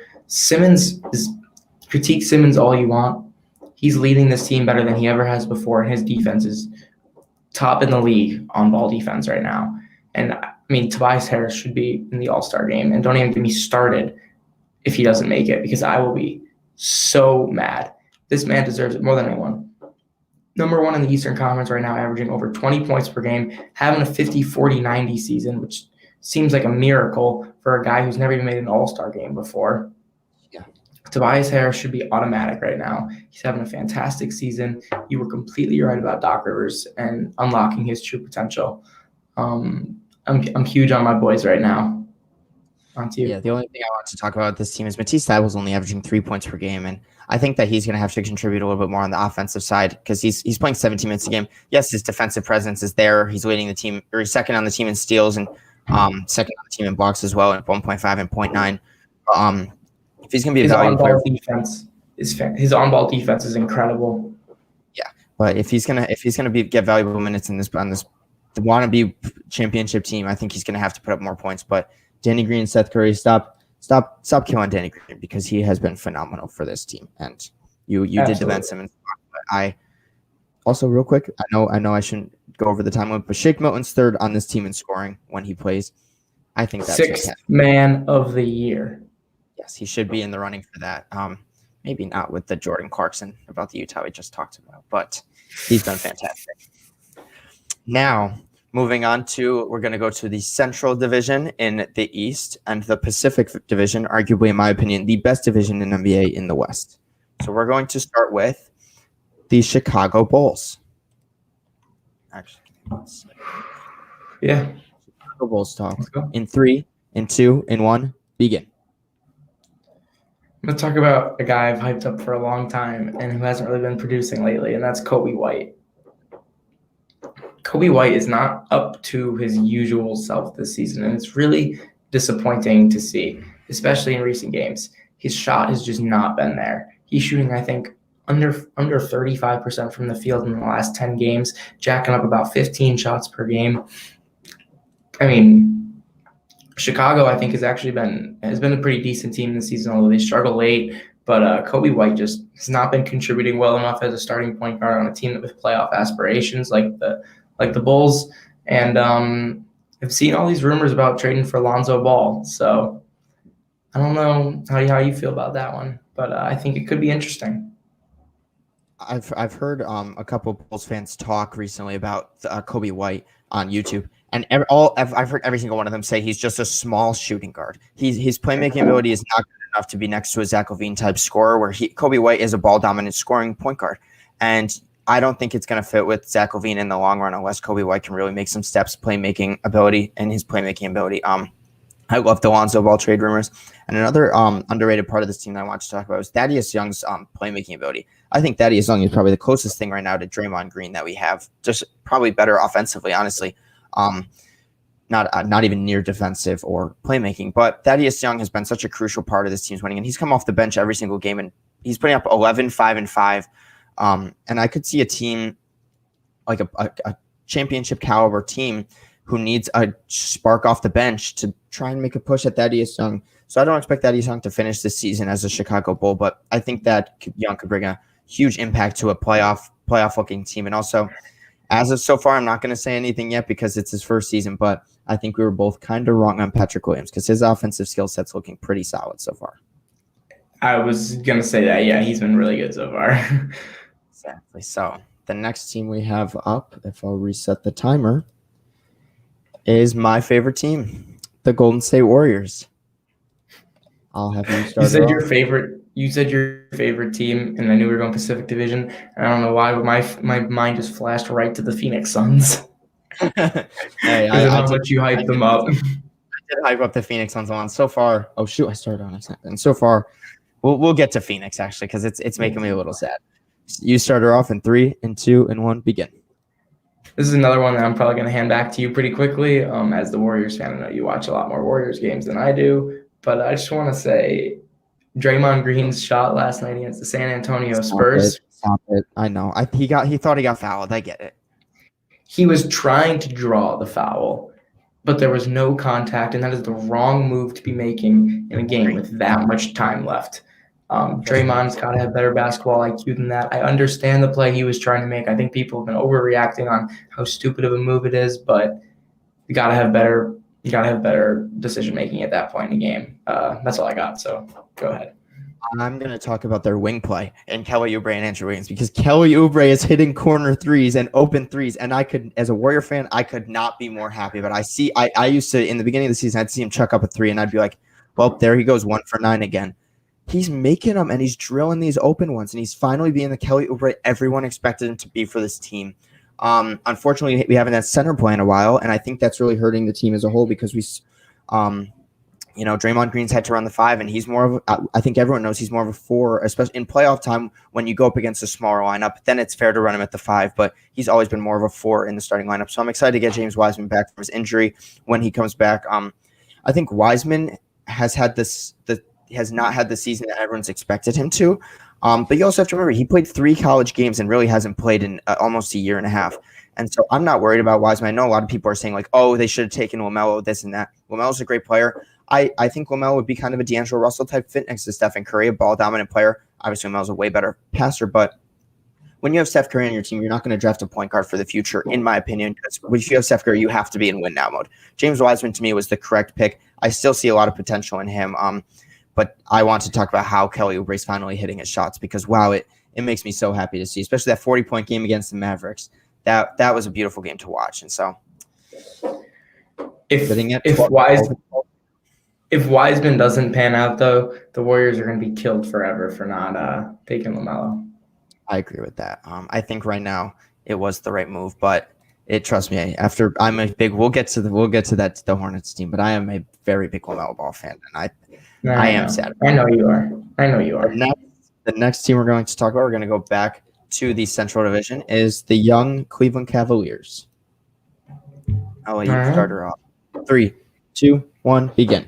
Critique Simmons all you want. He's leading this team better than he ever has before, and his defense is top in the league on ball defense right now. And I mean, Tobias Harris should be in the All-Star game, and don't even get me started if he doesn't make it, because I will be so mad. This man deserves it more than anyone. Number 1 in the Eastern Conference right now, averaging over 20 points per game, having a 50-40-90 season, which seems like a miracle for a guy who's never even made an All-Star game before. Yeah. Tobias Harris should be automatic right now. He's having a fantastic season. You were completely right about Doc Rivers and unlocking his true potential. I'm huge on my boys right now. On to you. Yeah, the only thing I want to talk about this team is Matisse Thybulle's only averaging 3 points per game, and I think that he's going to have to contribute a little bit more on the offensive side because he's playing 17 minutes a game. Yes, his defensive presence is there. He's leading the team, or he's second on the team in steals and second on the team in blocks as well at 1.5 and 0.9. If he's going to be a valuable player, his on-ball defense is incredible. Yeah, but if he's gonna get valuable minutes on this the wannabe championship team, I think he's going to have to put up more points. But Danny Green, Seth Curry, stop killing Danny Green because he has been phenomenal for this team. And you did the Ben Simmons. But I also real quick, I know I shouldn't go over the time limit, but Shake Milton's third on this team in scoring when he plays. I think that's sixth man of the year. Yes, he should be in the running for that. Maybe not with the Jordan Clarkson about the Utah we just talked about, but he's been fantastic. Now, moving on we're going to go to the Central Division in the East and the Pacific Division, arguably, in my opinion, the best division in NBA in the West. So we're going to start with the Chicago Bulls. Actually, yeah. Chicago Bulls talk. In 3, in 2, in 1, begin. I'm going to talk about a guy I've hyped up for a long time and who hasn't really been producing lately, and that's Coby White. Coby White is not up to his usual self this season, and it's really disappointing to see, especially in recent games. His shot has just not been there. He's shooting, I think, under 35% from the field in the last 10 games, jacking up about 15 shots per game. I mean, Chicago, I think, has been a pretty decent team this season, although they struggle late. But Coby White just has not been contributing well enough as a starting point guard on a team with playoff aspirations like the Bulls. And I've seen all these rumors about trading for Lonzo Ball. So I I don't know how you feel about that one, but I think it could be interesting. I've heard a couple of Bulls fans talk recently about Kobe White on YouTube, and I've heard every single one of them say he's just a small shooting guard. His playmaking ability is not good enough to be next to a Zach LaVine type scorer, where Kobe White is a ball dominant scoring point guard, and I don't think it's going to fit with Zach LaVine in the long run unless Kobe White can really make some steps playmaking ability and his playmaking ability. I love the Lonzo Ball trade rumors. And another underrated part of this team that I want to talk about is Thaddeus Young's playmaking ability. I think Thaddeus Young is probably the closest thing right now to Draymond Green that we have. Just probably better offensively, honestly. Not even near defensive or playmaking. But Thaddeus Young has been such a crucial part of this team's winning. And he's come off the bench every single game. And he's putting up 11, 5, and 5. And I could see a team like a championship caliber team who needs a spark off the bench to try and make a push at Thaddeus Young. So I don't expect Thaddeus Young to finish this season as a Chicago Bull, but I think that Young could bring a huge impact to a playoff looking team. And also, as of so far, I'm not going to say anything yet because it's his first season, but I think we were both kind of wrong on Patrick Williams because his offensive skill set's looking pretty solid so far. I was going to say that. Yeah, he's been really good so far. Exactly. So the next team we have up, if I'll reset the timer, is my favorite team, the Golden State Warriors. I'll have you start. You said your favorite team, and I knew we were going Pacific Division. And I don't know why, but my mind just flashed right to the Phoenix Suns. Hey, how much you hyped them up. I did hype up the Phoenix Suns on so far. Oh shoot, I started on it. And so far, we'll get to Phoenix actually because it's making me a little sad. You start her off in 3, 2, 1, begin. This is another one that I'm probably going to hand back to you pretty quickly. As the Warriors fan, I know you watch a lot more Warriors games than I do, but I just want to say Draymond Green's shot last night against the San Antonio Spurs. Stop it. I know. He thought he got fouled. I get it. He was trying to draw the foul, but there was no contact, and that is the wrong move to be making in a game with that much time left. Draymond's got to have better basketball IQ than that. I understand the play he was trying to make. I think people have been overreacting on how stupid of a move it is, but you got to have better. You got to have better decision making at that point in the game. That's all I got. So go ahead. I'm going to talk about their wing play and Kelly Oubre and Andrew Wiggins because Kelly Oubre is hitting corner threes and open threes, and I could, as a Warrior fan, I could not be more happy. But I used to in the beginning of the season, I'd see him chuck up a 3, and I'd be like, well, there he goes, 1 for 9 again. He's making them, and he's drilling these open ones, and he's finally being the Kelly Oubre everyone expected him to be for this team. Unfortunately, we haven't had center play in a while, and I think that's really hurting the team as a whole because Draymond Green's had to run the 5, and he's more of I think everyone knows he's more of a 4, especially in playoff time when you go up against a smaller lineup. Then it's fair to run him at the 5, but he's always been more of a 4 in the starting lineup. So I'm excited to get James Wiseman back from his injury when he comes back. I think Wiseman has not had the season that everyone's expected him to. But you also have to remember he played 3 college games and really hasn't played in almost a year and a half. And so I'm not worried about Wiseman. I know a lot of people are saying like, oh, they should have taken LaMelo, this and that. LaMelo's a great player. I think LaMelo would be kind of a D'Angelo Russell type fit next to Stephen Curry, a ball dominant player. Obviously, LaMelo's a way better passer, but when you have Steph Curry on your team, you're not going to draft a point guard for the future, in my opinion. Because if you have Steph Curry, you have to be in win now mode. James Wiseman to me was the correct pick. I still see a lot of potential in him. But I want to talk about how Kelly Oubre's finally hitting his shots because, wow, it makes me so happy to see, especially that 40-point game against the Mavericks. That was a beautiful game to watch. And so if Wiseman doesn't pan out, though, the Warriors are going to be killed forever for not taking LaMelo. I agree with that. I think right now it was the right move, but trust me, we'll get to the Hornets team, but I am a very big LaMelo Ball fan, and I am sad. I know you are. The next team we're going to talk about, we're going to go back to the Central Division, is the young Cleveland Cavaliers. I'll let you start her off. 3, 2, 1, begin.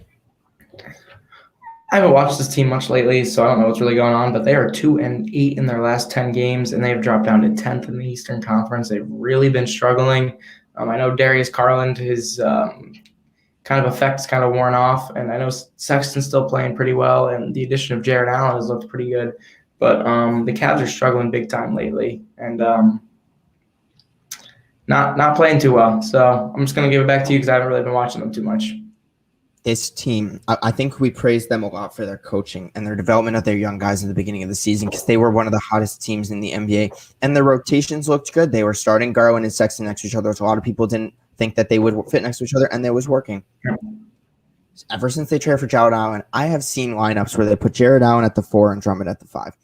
I haven't watched this team much lately, so I don't know what's really going on, but they are 2-8 in their last 10 games, and they've dropped down to 10th in the Eastern Conference. They've really been struggling. I know Darius Garland, his kind of effect's kind of worn off, and I know Sexton's still playing pretty well, and the addition of Jared Allen has looked pretty good. But the Cavs are struggling big time lately, and not playing too well. So I'm just going to give it back to you because I haven't really been watching them too much. this team, I think we praised them a lot for their coaching and their development of their young guys at the beginning of the season because they were one of the hottest teams in the NBA. And their rotations looked good. They were starting Garland and Sexton next to each other. So a lot of people didn't think that they would fit next to each other, and it was working. Ever since they traded for Jared Allen, I have seen lineups where they put Jared Allen at the 4 and Drummond at the 5.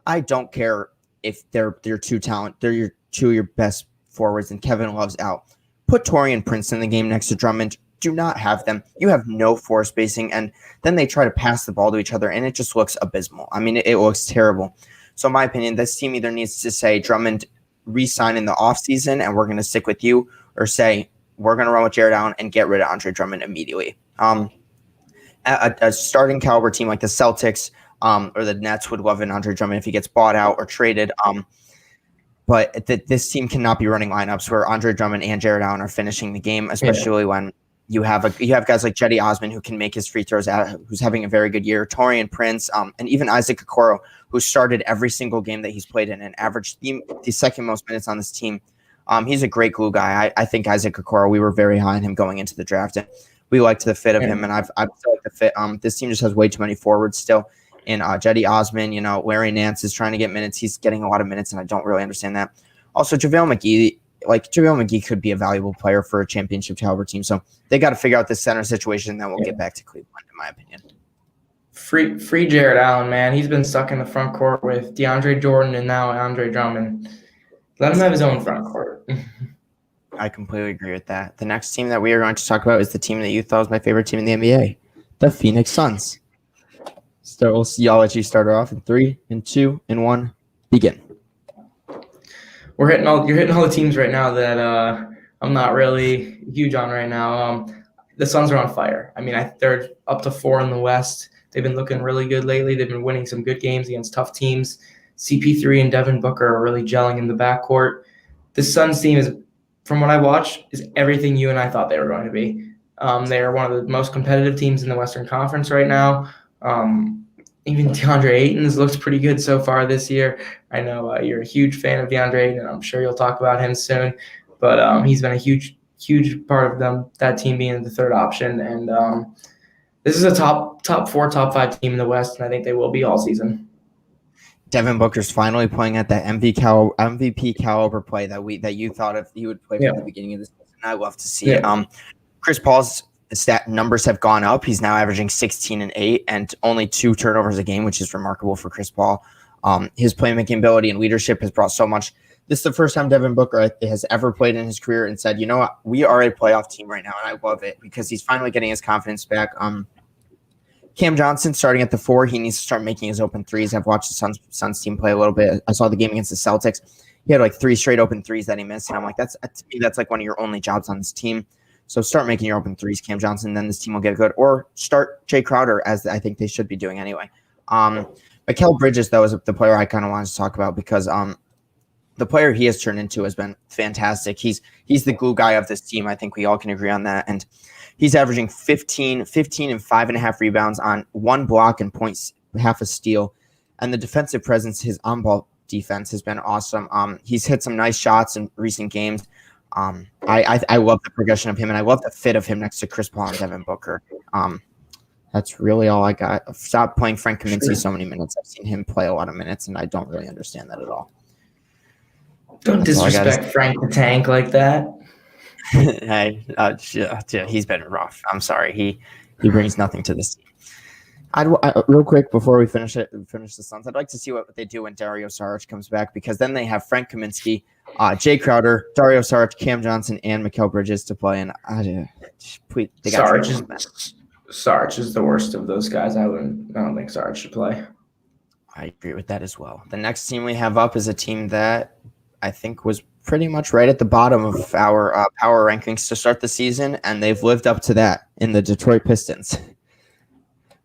I don't care if they're your two of your best forwards and Kevin Love's out. Put Taurean Prince in the game next to Drummond. Do not have them. You have no floor spacing, and then they try to pass the ball to each other, and it just looks abysmal. I mean, it looks terrible. So in my opinion, this team either needs to say Drummond re-sign in the offseason and we're going to stick with you, or say we're going to run with Jared Allen and get rid of Andre Drummond immediately. A starting caliber team like the Celtics or the Nets would love an Andre Drummond if he gets bought out or traded. But this team cannot be running lineups where Andre Drummond and Jared Allen are finishing the game, especially when you have guys like Cedi Osman who can make his free throws out, who's having a very good year, Taurean Prince, and even Isaac Okoro, who started every single game that he's played in and averaged the second most minutes on this team. He's a great glue guy. I think Isaac Okoro, we were very high on him going into the draft, and we liked the fit of him, and I still like the fit. This team just has way too many forwards still. And Cedi Osman, Larry Nance is trying to get minutes. He's getting a lot of minutes, and I don't really understand that. Also, JaVale McGee could be a valuable player for a championship caliber team. So they got to figure out this center situation, then we'll get back to Cleveland, in my opinion. Free Jared Allen, man. He's been stuck in the front court with DeAndre Jordan and now Andre Drummond. Let him have his own front court. I completely agree with that. The next team that we are going to talk about is the team that you thought was my favorite team in the NBA, the Phoenix Suns. So I'll let you start off in 3, 2, 1. Begin. You're hitting all the teams right now that I'm not really huge on right now. The Suns are on fire. I mean, they're up to 4 in the West. They've been looking really good lately. They've been winning some good games against tough teams. CP3 and Devin Booker are really gelling in the backcourt. This Suns team is, from what I watched, is everything you and I thought they were going to be. They are one of the most competitive teams in the Western Conference right now. Even DeAndre Ayton's looked pretty good so far this year. I know you're a huge fan of DeAndre Ayton, and I'm sure you'll talk about him soon. But he's been a huge part of that team being the third option. And this is a top 4, top 5 team in the West, and I think they will be all season. Devin Booker's finally playing at that MVP caliber play that you thought he would play from the beginning of the season. I love to see it. Chris Paul's stat numbers have gone up. He's now averaging 16 and 8 and only 2 turnovers a game, which is remarkable for Chris Paul. His playmaking ability and leadership has brought so much. This is the first time Devin Booker has ever played in his career and said, you know what, we are a playoff team right now, and I love it because he's finally getting his confidence back. Cam Johnson starting at the 4. He needs to start making his open threes. I've watched the Suns team play a little bit. I saw the game against the Celtics. He had like 3 straight open threes that he missed, and I'm like, to me, that's like one of your only jobs on this team. So start making your open threes, Cam Johnson, then this team will get good. Or start Jay Crowder, as I think they should be doing anyway. But Kel Bridges, that was the player I kind of wanted to talk about because the player he has turned into has been fantastic. He's the glue guy of this team. I think we all can agree on that. And he's averaging 15 and 5.5 rebounds on 1 block and half a steal. And the defensive presence, his on-ball defense has been awesome. He's hit some nice shots in recent games. I love the progression of him, and I love the fit of him next to Chris Paul and Devin Booker. That's really all I got. I've stopped playing Frank Kaminsky so many minutes. I've seen him play a lot of minutes, and I don't really understand that at all. Don't disrespect Frank the Tank like that. Hey, he's been rough. I'm sorry. He brings nothing to this team. Real quick before we finish the Suns, I'd like to see what they do when Dario Saric comes back, because then they have Frank Kaminsky, Jay Crowder, Dario Saric, Cam Johnson, and Mikal Bridges to play. And Saric is the worst of those guys. I don't think Saric should play. I agree with that as well. The next team we have up is a team that I think was pretty much right at the bottom of our power rankings to start the season, and they've lived up to that in the Detroit Pistons.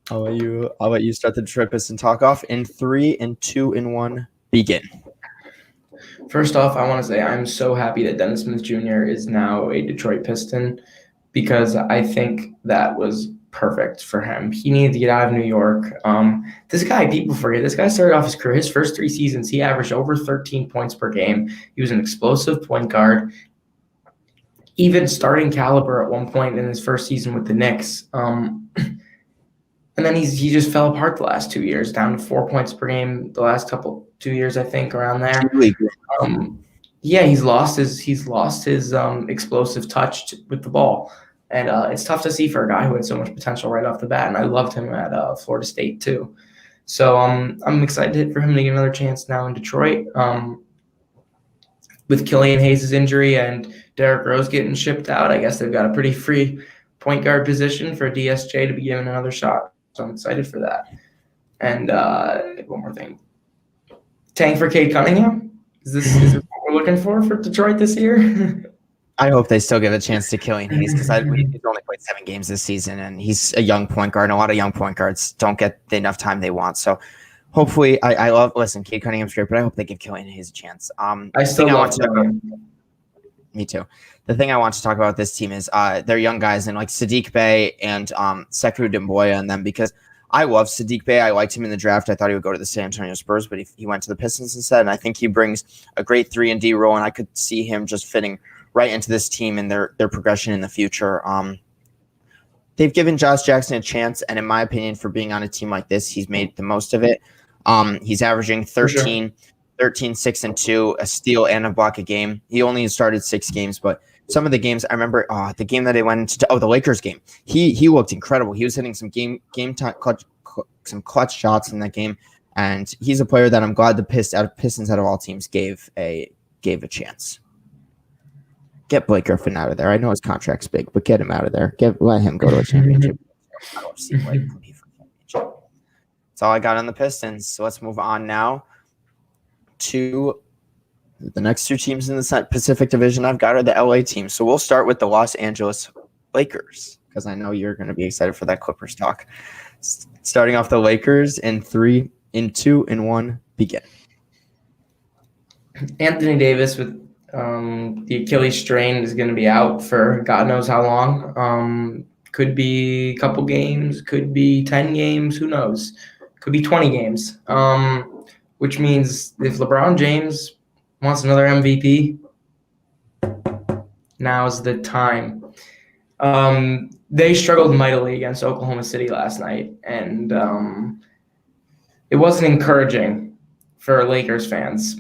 I'll let you start the Detroit Pistons talk off in 3, 2, 1. Begin. First off, I want to say I'm so happy that Dennis Smith Jr. is now a Detroit Piston, because I think that was perfect for him. He needed to get out of New York. This guy, people forget, this guy started off his career, his first 3 seasons, he averaged over 13 points per game. He was an explosive point guard. even starting caliber at one point in his first season with the Knicks. And then he just fell apart the last 2 years, down to 4 points per game the last 2 years, I think, around there. Yeah, he's lost his explosive touch with the ball, and it's tough to see for a guy who had so much potential right off the bat. And I loved him at Florida State too. So I'm excited for him to get another chance now in Detroit. With Killian Hayes' injury and Derrick Rose getting shipped out, I guess they've got a pretty free point guard position for DSJ to be given another shot. So I'm excited for that. And one more thing. Tank for Cade Cunningham? Is this what we're looking for Detroit this year? I hope they still give a chance to Killian Hayes because he's only played 7 games this season, and he's a young point guard, and a lot of young point guards don't get enough time they want. So hopefully, Cade Cunningham's great, but I hope they give Killian Hayes a chance. I still love him. Me too. The thing I want to talk about with this team is they're young guys, and like Saddiq Bey and Sekou Doumbouya and them, because I love Saddiq Bey. I liked him in the draft. I thought he would go to the San Antonio Spurs, but he went to the Pistons instead, and I think he brings a great 3-and-D role, and I could see him just fitting right into this team and their progression in the future. They've given Josh Jackson a chance, and in my opinion, for being on a team like this, he's made the most of it. He's averaging 13, 6, and 2, a steal and a block a game. He only started 6 games, but some of the games I remember, the game that they went into, the Lakers game, he looked incredible. He was hitting some game time clutch shots in that game, and he's a player that I'm glad the Pistons out of all teams gave a chance. Get Blake Griffin out of there. I know his contract's big, but get him out of there. Let him go to a championship. I don't see Blake compete for a championship. That's all I got on the Pistons. So let's move on now to the next 2 teams in the Pacific Division I've got are the LA teams. So we'll start with the Los Angeles Lakers because I know you're going to be excited for that Clippers talk. Starting off the Lakers in 3, in 2, in 1, begin. Anthony Davis with the Achilles strain is going to be out for God knows how long. Could be a couple games, could be 10 games, who knows? Could be 20 games. Which means if LeBron James wants another MVP, now's the time. They struggled mightily against Oklahoma City last night, and it wasn't encouraging for Lakers fans.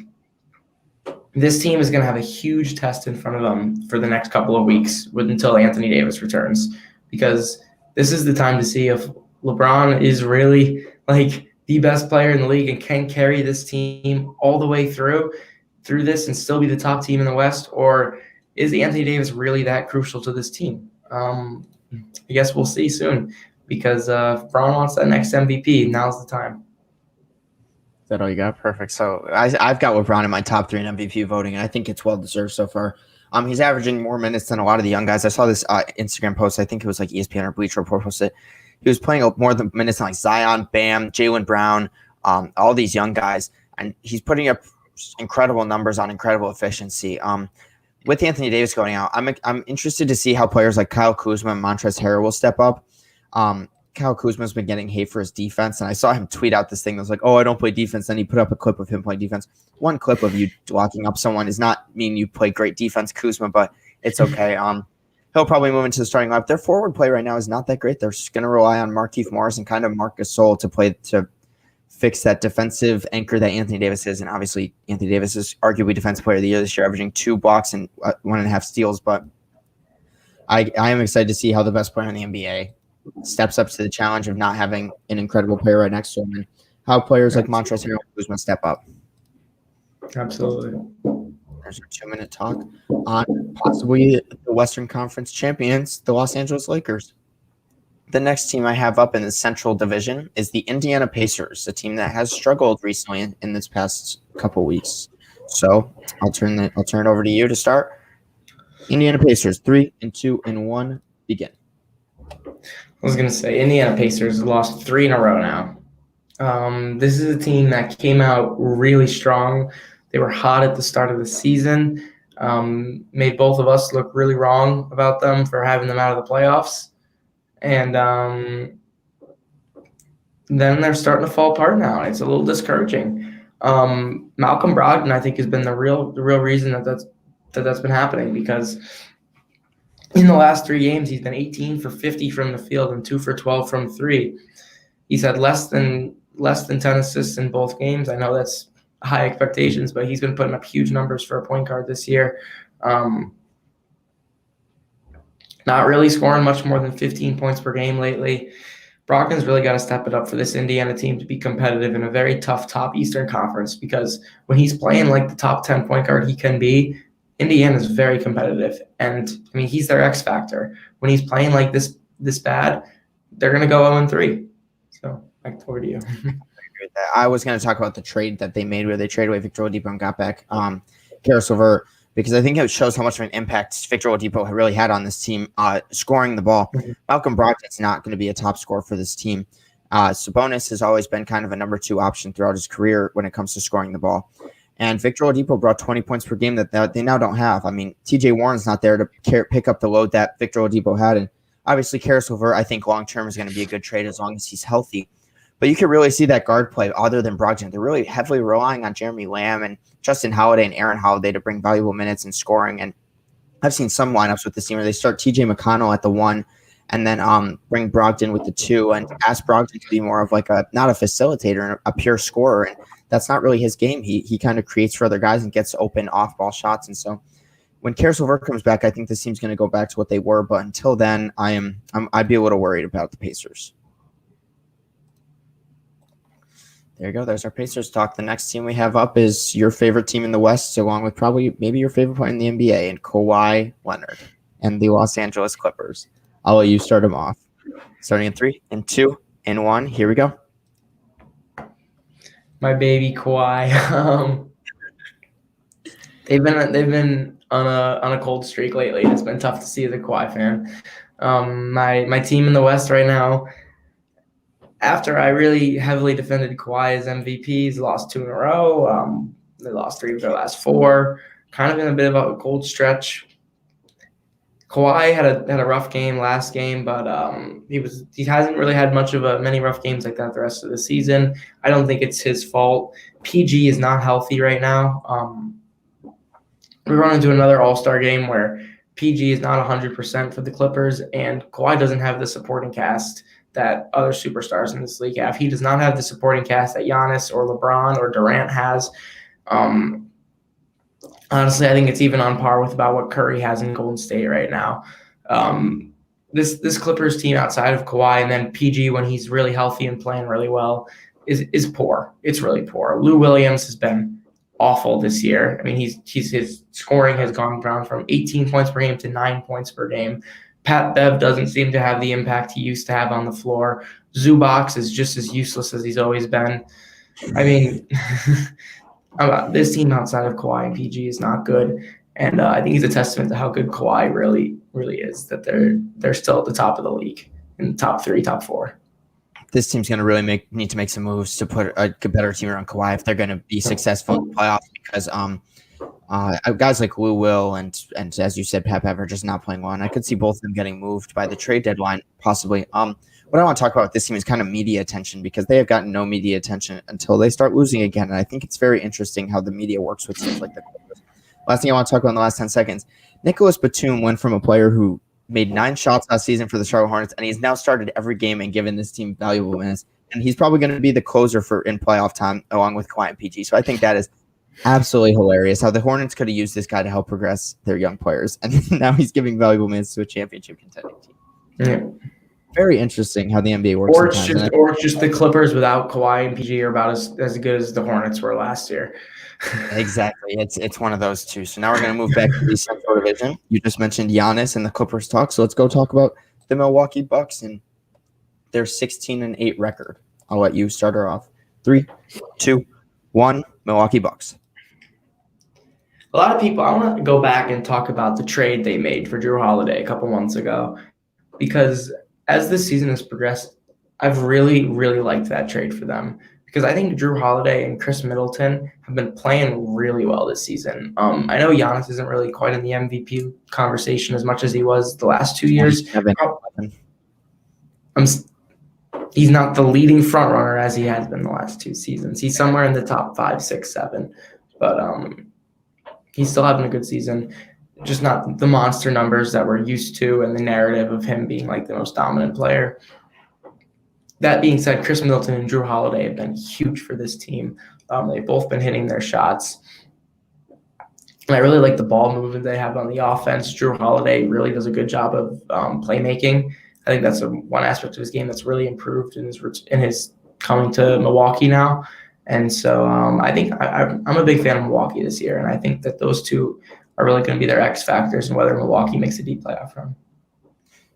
This team is going to have a huge test in front of them for the next couple of weeks until Anthony Davis returns, because this is the time to see if LeBron is really like the best player in the league and can carry this team all the way through this and still be the top team in the West, or is Anthony Davis really that crucial to this team? I guess we'll see soon, because if Braun wants that next MVP, now's the time. Is that all you got? Perfect. So I've got LeBron in my top 3 in MVP voting, and I think it's well-deserved so far. He's averaging more minutes than a lot of the young guys. I saw this Instagram post. I think it was like ESPN or Bleacher Report posted. He was playing more than minutes than like Zion, Bam, Jaylen Brown, all these young guys, and he's putting up incredible numbers on incredible efficiency. With Anthony Davis going out, I'm interested to see how players like Kyle Kuzma and Montrezl Harrell will step up. Kyle Kuzma's been getting hate for his defense, and I saw him tweet out this thing that was like, "Oh, I don't play defense." Then he put up a clip of him playing defense. One clip of you locking up someone does not mean you play great defense, Kuzma, but it's okay. He'll probably move into the starting lineup. Their forward play right now is not that great. They're just going to rely on Markieff Morris and kind of Marc Gasol to fix that defensive anchor that Anthony Davis is. And obviously, Anthony Davis is arguably Defensive Player of the Year this year, averaging 2 blocks and 1.5 steals. But I am excited to see how the best player in the NBA steps up to the challenge of not having an incredible player right next to him, and how players like Montrezl Harrell and Kuzma step up. Absolutely. There's a 2-minute talk on possibly the Western Conference champions, the Los Angeles Lakers. The next team I have up in the Central Division is the Indiana Pacers, a team that has struggled recently in this past couple weeks. So I'll turn it over to you to start. Indiana Pacers, 3, 2, 1, begin. I was going to say, Indiana Pacers lost 3 in a row now. This is a team that came out really strong. They were hot at the start of the season, made both of us look really wrong about them for having them out of the playoffs. And then they're starting to fall apart now. It's a little discouraging. Malcolm Brogdon, I think, has been the real reason that's been happening, because In the last 3 games, he's been 18 for 50 from the field and 2 for 12 from 3. He's had less than 10 assists in both games. I know that's high expectations, but he's been putting up huge numbers for a point guard this year. Not really scoring much more than 15 points per game lately. Brogdon's really got to step it up for this Indiana team to be competitive in a very tough top Eastern Conference, because when he's playing like the top 10 point guard he can be, Indiana's very competitive. And, I mean, he's their X factor. When he's playing like this bad, they're going to go 0-3. So, back over to you. I was going to talk about the trade that they made where they traded away Victor Oladipo and got back Caris LeVert, because I think it shows how much of an impact Victor Oladipo really had on this team scoring the ball. Mm-hmm. Malcolm Brogdon's not going to be a top scorer for this team. Sabonis has always been kind of a number 2 option throughout his career when it comes to scoring the ball. And Victor Oladipo brought 20 points per game that they now don't have. I mean, TJ Warren's not there to pick up the load that Victor Oladipo had. And obviously, Caris LeVert, I think long-term is going to be a good trade as long as he's healthy. But you can really see that guard play other than Brogdon. They're really heavily relying on Jeremy Lamb and Justin Holiday and Aaron Holiday to bring valuable minutes and scoring. And I've seen some lineups with this team where they start TJ McConnell at the 1 and then bring Brogdon with the 2 and ask Brogdon to be more of like not a facilitator, a pure scorer. And that's not really his game. He kind of creates for other guys and gets open off-ball shots. And so when Caris LeVert comes back, I think this team's going to go back to what they were. But until then, I'd be a little worried about the Pacers. There you go. There's our Pacers talk. The next team we have up is your favorite team in the West, along with probably maybe your favorite player in the NBA, and Kawhi Leonard and the Los Angeles Clippers. I'll let you start them off. Starting in 3, and 2, and 1. Here we go. My baby Kawhi. They've been on a cold streak lately. It's been tough to see as a Kawhi fan. My team in the West right now, after I really heavily defended Kawhi as MVPs, lost 2 in a row. They lost 3 of their last 4. Kind of in a bit of a cold stretch. Kawhi had a rough game last game, but he hasn't really had many rough games like that the rest of the season. I don't think it's his fault. PG is not healthy right now. We run into another All-Star game where PG is not 100% for the Clippers, and Kawhi doesn't have the supporting cast that other superstars in this league have. He does not have the supporting cast that Giannis or LeBron or Durant has. Honestly, I think it's even on par with about what Curry has in Golden State right now. This Clippers team outside of Kawhi and then PG when he's really healthy and playing really well is poor. It's really poor. Lou Williams has been awful this year. I mean, his scoring has gone down from 18 points per game to 9 points per game. Pat Bev doesn't seem to have the impact he used to have on the floor. Zubac is just as useless as he's always been. I mean, this team outside of Kawhi and PG is not good, and I think it's a testament to how good Kawhi really, really is that they're still at the top of the league, in the top 3, top 4. This team's going to really need to make some moves to put a better team around Kawhi if they're going to be successful in the playoffs, because guys like Lou Will and as you said, Pat Bev are just not playing well, and I could see both of them getting moved by the trade deadline possibly. What I want to talk about with this team is kind of media attention, because they have gotten no media attention until they start losing again, and I think it's very interesting how the media works with teams like the Clippers. Last thing I want to talk about in the last 10 seconds, Nicholas Batum went from a player who made 9 shots last season for the Charlotte Hornets, and he's now started every game and given this team valuable minutes, and he's probably going to be the closer in playoff time along with Kawhi and PG. So I think that is absolutely hilarious how the Hornets could have used this guy to help progress their young players, and now he's giving valuable minutes to a championship contending team. Yeah. Very interesting how the NBA works. Or it's just the Clippers without Kawhi and PG are about as good as the Hornets were last year. Exactly. It's one of those two. So now we're going to move back to the Central Division. You just mentioned Giannis and the Clippers talk. So let's go talk about the Milwaukee Bucks and their 16-8 record. I'll let you start her off. 3, 2, 1, Milwaukee Bucks. A lot of people, I want to go back and talk about the trade they made for Jrue Holiday a couple months ago, because as this season has progressed, I've really, really liked that trade for them, because I think Jrue Holiday and Chris Middleton have been playing really well this season. I know Giannis isn't really quite in the MVP conversation as much as he was the last 2 years. He's not the leading front runner as he has been the last 2 seasons. He's somewhere in the top 5, 6, 7, but he's still having a good season. just not the monster numbers that we're used to and the narrative of him being like the most dominant player. That being said, Chris Milton and Drew Holiday have been huge for this team. They've both been hitting their shots. And I really like the ball movement they have on the offense. Drew Holiday really does a good job of playmaking. I think that's one aspect of his game that's really improved in his coming to Milwaukee now. And so I think I'm a big fan of Milwaukee this year, and I think that those two are really going to be their X factors in whether Milwaukee makes a deep playoff run.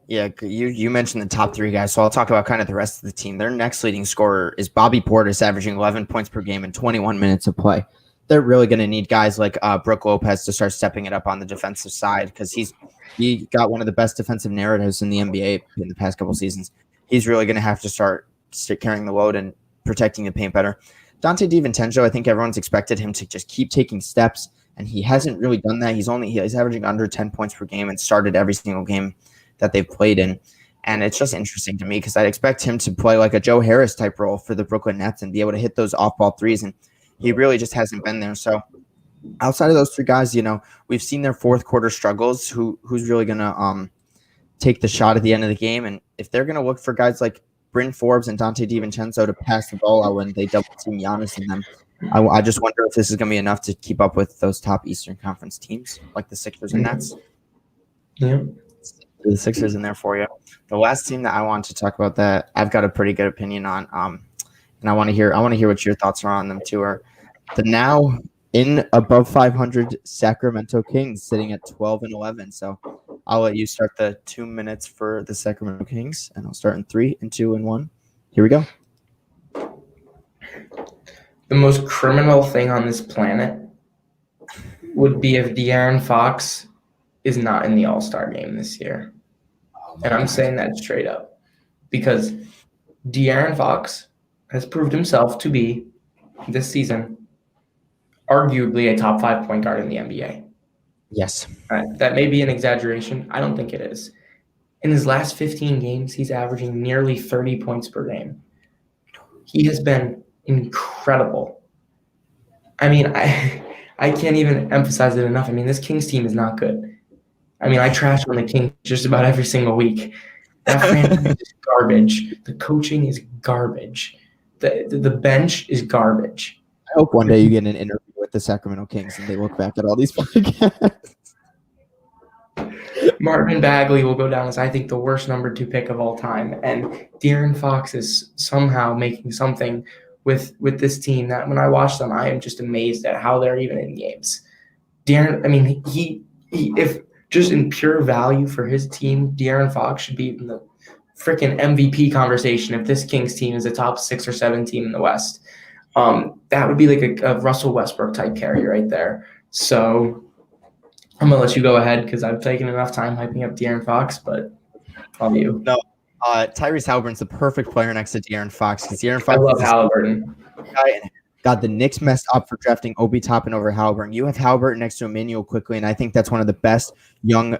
Yeah, you mentioned the top three guys, so I'll talk about kind of the rest of the team. Their next leading scorer is Bobby Portis, averaging 11 points per game in 21 minutes of play. They're really going to need guys like Brook Lopez to start stepping it up on the defensive side because he got one of the best defensive narratives in the NBA in the past couple seasons. He's really going to have to start carrying the load and protecting the paint better. Dante Divantenzo, I think everyone's expected him to just keep taking steps, and he hasn't really done that. He's averaging under 10 points per game and started every single game that they've played in. And it's just interesting to me because I'd expect him to play like a Joe Harris type role for the Brooklyn Nets and be able to hit those off-ball threes, and he really just hasn't been there. So outside of those three guys, we've seen their fourth quarter struggles. Who's really going to take the shot at the end of the game? And if they're going to look for guys like Bryn Forbes and Dante DiVincenzo to pass the ball out when they double team Giannis and them, I just wonder if this is going to be enough to keep up with those top Eastern Conference teams like the Sixers and Nets. Yeah. The Sixers in there for you. The last team that I want to talk about that I've got a pretty good opinion on, and I want to hear what your thoughts are on them too, are the now in above 500 Sacramento Kings sitting at 12-11. So I'll let you start the 2 minutes for the Sacramento Kings, and I'll start in 3 and 2 and 1. Here we go. The most criminal thing on this planet would be if Darren Fox is not in the All-Star game this year. And I'm saying that straight up because Darren Fox has proved himself to be, this season, arguably a top 5 point guard in the NBA. Yes. That may be an exaggeration. I don't think it is. In his last 15 games, he's averaging nearly 30 points per game. He has been incredible. I mean, I can't even emphasize it enough. I mean, this Kings team is not good. I mean, I trash on the Kings just about every single week. That franchise is garbage. The coaching is garbage. The bench is garbage. I hope one day you get an interview with the Sacramento Kings and they look back at all these podcasts. Marvin Bagley will go down as, I think, the worst number 2 pick of all time. And Darren Fox is somehow making something with this team that when I watch them, I am just amazed at how they're even in games. Darren, I mean, he if just in pure value for his team, Darren Fox should be in the freaking MVP conversation if this Kings team is a top 6 or 7 team in the West. That would be like a Russell Westbrook type carry right there. So I'm going to let you go ahead because I've taken enough time hyping up Darren Fox, but all you. No, Tyrese Halliburton's the perfect player next to Darren Fox because Darren Fox. I love Halliburton. God, the Knicks messed up for drafting Obi Toppin over Halliburton. You have Halliburton next to Emmanuel quickly, and I think that's one of the best young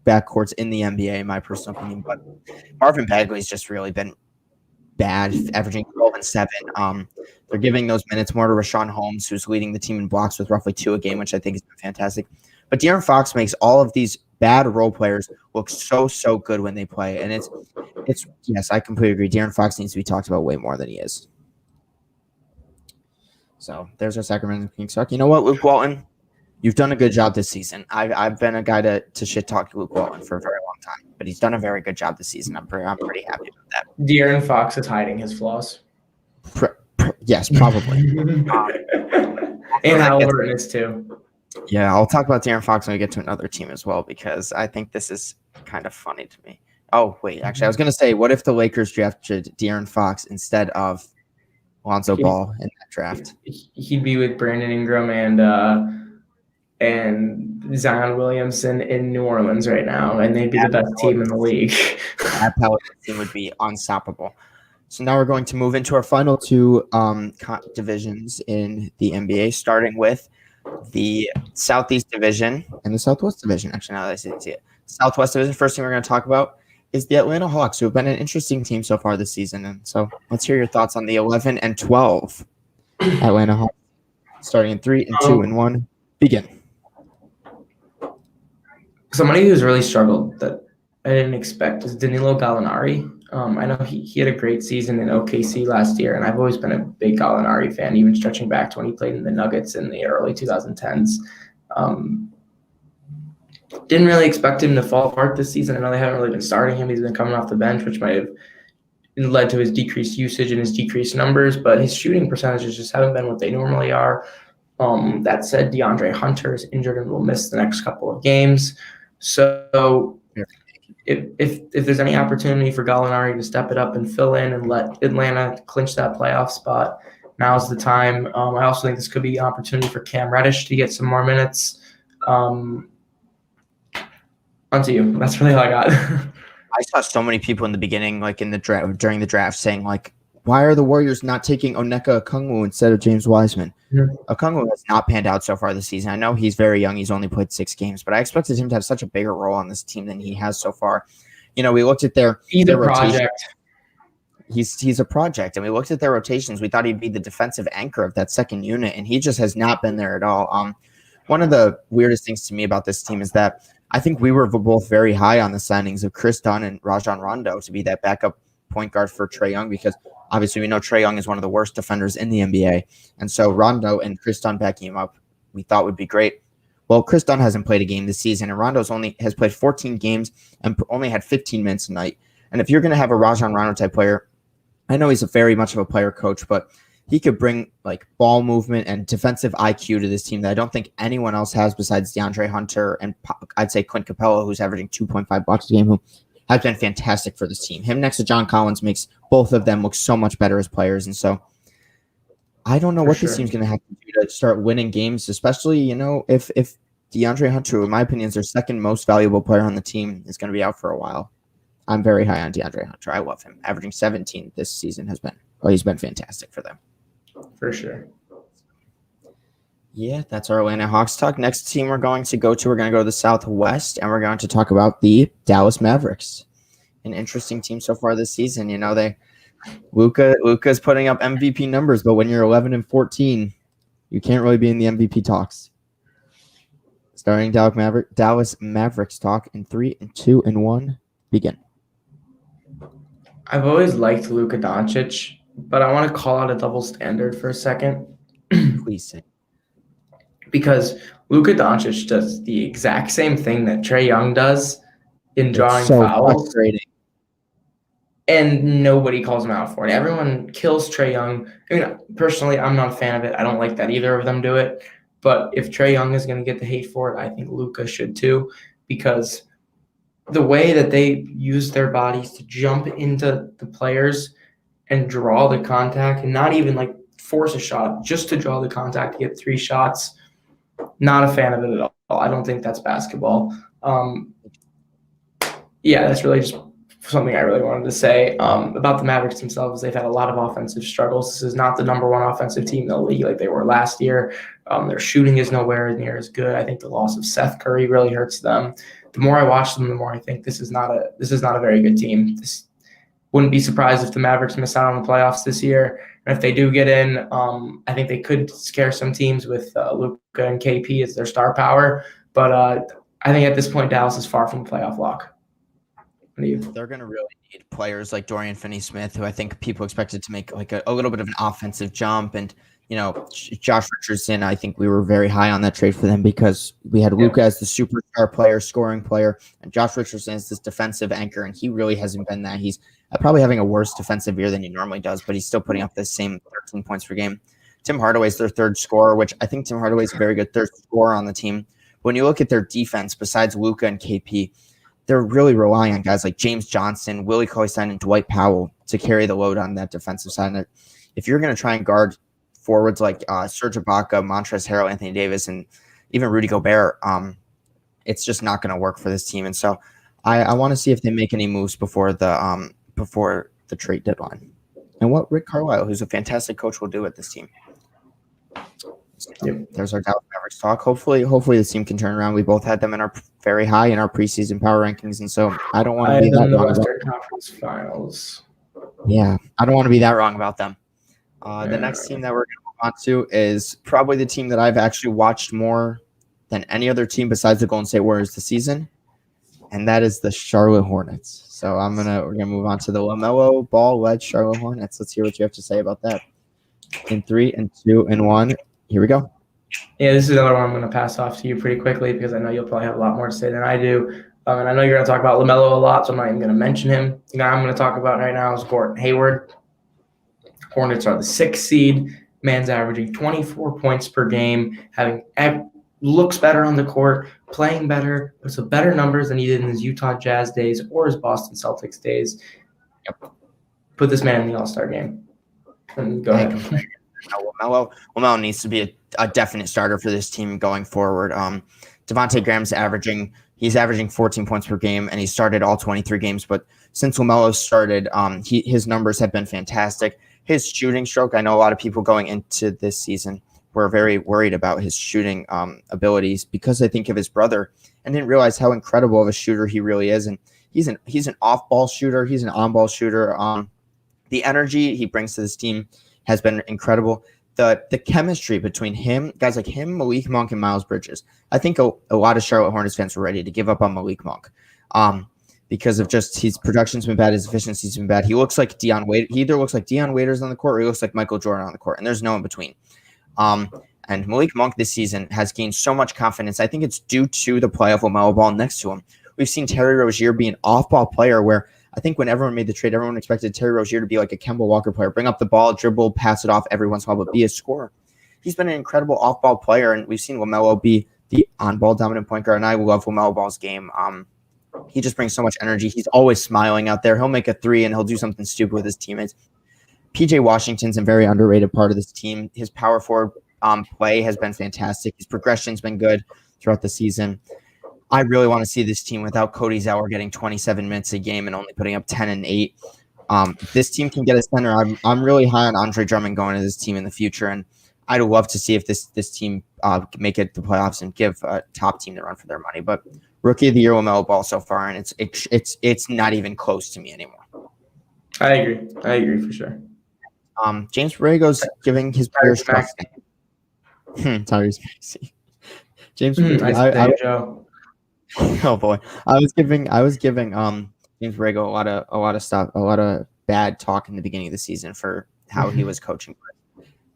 backcourts in the NBA, in my personal opinion. But Marvin Bagley's just really been bad, averaging 12 and 7. They're giving those minutes more to Rashawn Holmes, who's leading the team in blocks with roughly 2 a game, which I think is fantastic. But Darren Fox makes all of these bad role players look so good when they play, and it's yes, I completely agree. Darren Fox needs to be talked about way more than he is. So there's our Sacramento Kings talk. You know what, Luke Walton? You've done a good job this season. I've been a guy to shit talk Luke Walton for a very long time, but he's done a very good job this season. I'm pretty happy with that. Darren Fox is hiding his flaws. Yes, probably. And Halliburton is too. Yeah, I'll talk about Darren Fox when we get to another team as well, because I think this is kind of funny to me. Oh, wait, actually, I was going to say, what if the Lakers drafted Darren Fox instead of Lonzo Ball in that draft? He'd be with Brandon Ingram and Zion Williamson in New Orleans right now, and they'd be the best team in the league. That Pelicans team would be unstoppable. So now we're going to move into our final 2 divisions in the NBA, starting with the Southeast Division and the Southwest Division. Actually, now that I see it. Southwest Division, first thing we're going to talk about is the Atlanta Hawks, who have been an interesting team so far this season. And so let's hear your thoughts on the 11 and 12 Atlanta Hawks, starting in 3 and 2 and 1. Begin. Somebody who's really struggled that I didn't expect is Danilo Gallinari. I know he had a great season in OKC last year, and I've always been a big Gallinari fan, even stretching back to when he played in the Nuggets in the early 2010s. Didn't really expect him to fall apart this season. I know they haven't really been starting him. He's been coming off the bench, which might have led to his decreased usage and his decreased numbers, but his shooting percentages just haven't been what they normally are. That said, DeAndre Hunter is injured and will miss the next couple of games. So if there's any opportunity for Gallinari to step it up and fill in and let Atlanta clinch that playoff spot, now's the time. I also think this could be an opportunity for Cam Reddish to get some more minutes. Onto you. That's really all I got. I saw so many people in the beginning, like in the draft, during the draft, saying like, why are the Warriors not taking Onyeka Okongwu instead of James Wiseman? Okongwu has not panned out so far this season. I know he's very young. He's only played 6 games, but I expected him to have such a bigger role on this team than he has so far. You know, we looked at their project. He's a project, and we looked at their rotations. We thought he'd be the defensive anchor of that second unit, and he just has not been there at all. One of the weirdest things to me about this team is that I think we were both very high on the signings of Chris Dunn and Rajon Rondo to be that backup point guard for Trae Young, because obviously we know Trae Young is one of the worst defenders in the NBA. And so Rondo and Chris Dunn backing him up, we thought would be great. Well, Chris Dunn hasn't played a game this season, and Rondo's has played 14 games and only had 15 minutes a night. And if you're going to have a Rajon Rondo type player, I know he's very much of a player coach, but he could bring like ball movement and defensive IQ to this team that I don't think anyone else has besides DeAndre Hunter and I'd say Clint Capella, who's averaging 2.5 blocks a game, who has been fantastic for this team. Him next to John Collins makes both of them look so much better as players. And so I don't know this team's going to have to do to start winning games, especially, you know, if DeAndre Hunter, in my opinion, is their second most valuable player on the team, is going to be out for a while. I'm very high on DeAndre Hunter. I love him. Averaging 17 this season he's been fantastic for them. For sure. Yeah, that's our Atlanta Hawks talk. Next team we're going to go to the Southwest, and we're going to talk about the Dallas Mavericks. An interesting team so far this season. You know, Luka's putting up MVP numbers, but when you're 11-14, you can't really be in the MVP talks. Starting Dallas Mavericks talk in 3, 2, and 1. Begin. I've always liked Luka Doncic, but I want to call out a double standard for a second. Please say. Because Luka Doncic does the exact same thing that Trae Young does in drawing fouls. Frustrating. And nobody calls him out for it. Everyone kills Trae Young. I mean, personally, I'm not a fan of it. I don't like that either of them do it. But if Trae Young is going to get the hate for it, I think Luka should too, because the way that they use their bodies to jump into the players and draw the contact and not even like force a shot, just to draw the contact to get 3 shots, not a fan of it at all. I don't think that's basketball. That's really just something I really wanted to say about the Mavericks themselves. They've had a lot of offensive struggles. This is not the number 1 offensive team in the league like they were last year. Their shooting is nowhere near as good. I think the loss of Seth Curry really hurts them. The more I watch them, the more I think this is not a very good team. Wouldn't be surprised if the Mavericks miss out on the playoffs this year. And if they do get in, I think they could scare some teams with Luka and KP as their star power. But I think at this point, Dallas is far from a playoff lock. They're going to really need players like Dorian Finney-Smith, who I think people expected to make like a little bit of an offensive jump. And, you know, Josh Richardson, I think we were very high on that trade for them because we had Luka as the superstar player, scoring player, and Josh Richardson is this defensive anchor, and he really hasn't been that. He's probably having a worse defensive year than he normally does, but he's still putting up the same 13 points per game. Tim Hardaway's their third scorer, which I think Tim Hardaway's a very good third scorer on the team. When you look at their defense, besides Luka and KP, they're really relying on guys like James Johnson, Willie Cauley-Stein, and Dwight Powell to carry the load on that defensive side. And if you're going to try and guard forwards like Serge Ibaka, Montrezl Harrell, Anthony Davis, and even Rudy Gobert, it's just not going to work for this team. And so I want to see if they make any moves before the trade deadline, and what Rick Carlisle, who's a fantastic coach, will do with this team. There's our Dallas Mavericks talk. Hopefully this team can turn around. We both had them in our very high in our preseason power rankings, and so I don't want to be that wrong about Conference Finals. Yeah, I don't want to be that wrong about them. The next team that we're going to move on to is probably the team that I've actually watched more than any other team besides the Golden State Warriors this season, and that is the Charlotte Hornets. So we're gonna move on to the LaMelo Ball-led Charlotte Hornets. Let's hear what you have to say about that. In 3 and 2 and 1, here we go. Yeah, this is another one I'm going to pass off to you pretty quickly because I know you'll probably have a lot more to say than I do. And I know you're going to talk about LaMelo a lot, so I'm not even going to mention him. The guy I'm going to talk about right now is Gordon Hayward. Hornets are the 6th seed. Man's averaging 24 points per game, looks better on the court, playing better, puts up better numbers than he did in his Utah Jazz days or his Boston Celtics days. Yep. Put this man in the All-Star game. And go ahead. LaMelo needs to be a definite starter for this team going forward. Davonte Graham's averaging 14 points per game, and he started all 23 games. But since LaMelo started, his numbers have been fantastic. His shooting stroke, I know a lot of people going into this season were very worried about his shooting abilities because they think of his brother and didn't realize how incredible of a shooter he really is. And he's an off-ball shooter. He's an on-ball shooter. The energy he brings to this team has been incredible. The chemistry between guys like him, Malik Monk, and Miles Bridges. I think a lot of Charlotte Hornets fans were ready to give up on Malik Monk because of just his production's been bad, his efficiency's been bad. He looks like Dion Waiters. He either looks like Dion Waiters on the court or he looks like Michael Jordan on the court, and there's no in between. And Malik Monk this season has gained so much confidence. I think it's due to the play of LaMelo Ball next to him. We've seen Terry Rozier be an off-ball player where I think when everyone made the trade, everyone expected Terry Rozier to be like a Kemba Walker player, bring up the ball, dribble, pass it off every once in a while, but be a scorer. He's been an incredible off-ball player, and we've seen LaMelo be the on-ball dominant point guard, and I love LaMelo Ball's game. He just brings so much energy. He's always smiling out there. He'll make a three, and he'll do something stupid with his teammates. PJ Washington's a very underrated part of this team. His power forward play has been fantastic. His progression's been good throughout the season. I really want to see this team without Cody Zeller getting 27 minutes a game and only putting up 10 and 8. This team can get a center. I'm really high on Andre Drummond going to this team in the future, and I'd love to see if this team make it to the playoffs and give a top team the run for their money. But Rookie of the Year LaMelo Ball so far, and it's not even close to me anymore. I agree for sure. James Borrego's giving his players trust. Tyrese Maxey. James Joe. Oh boy, I was giving James Borrego a lot of stuff, a lot of bad talk in the beginning of the season for how he was coaching.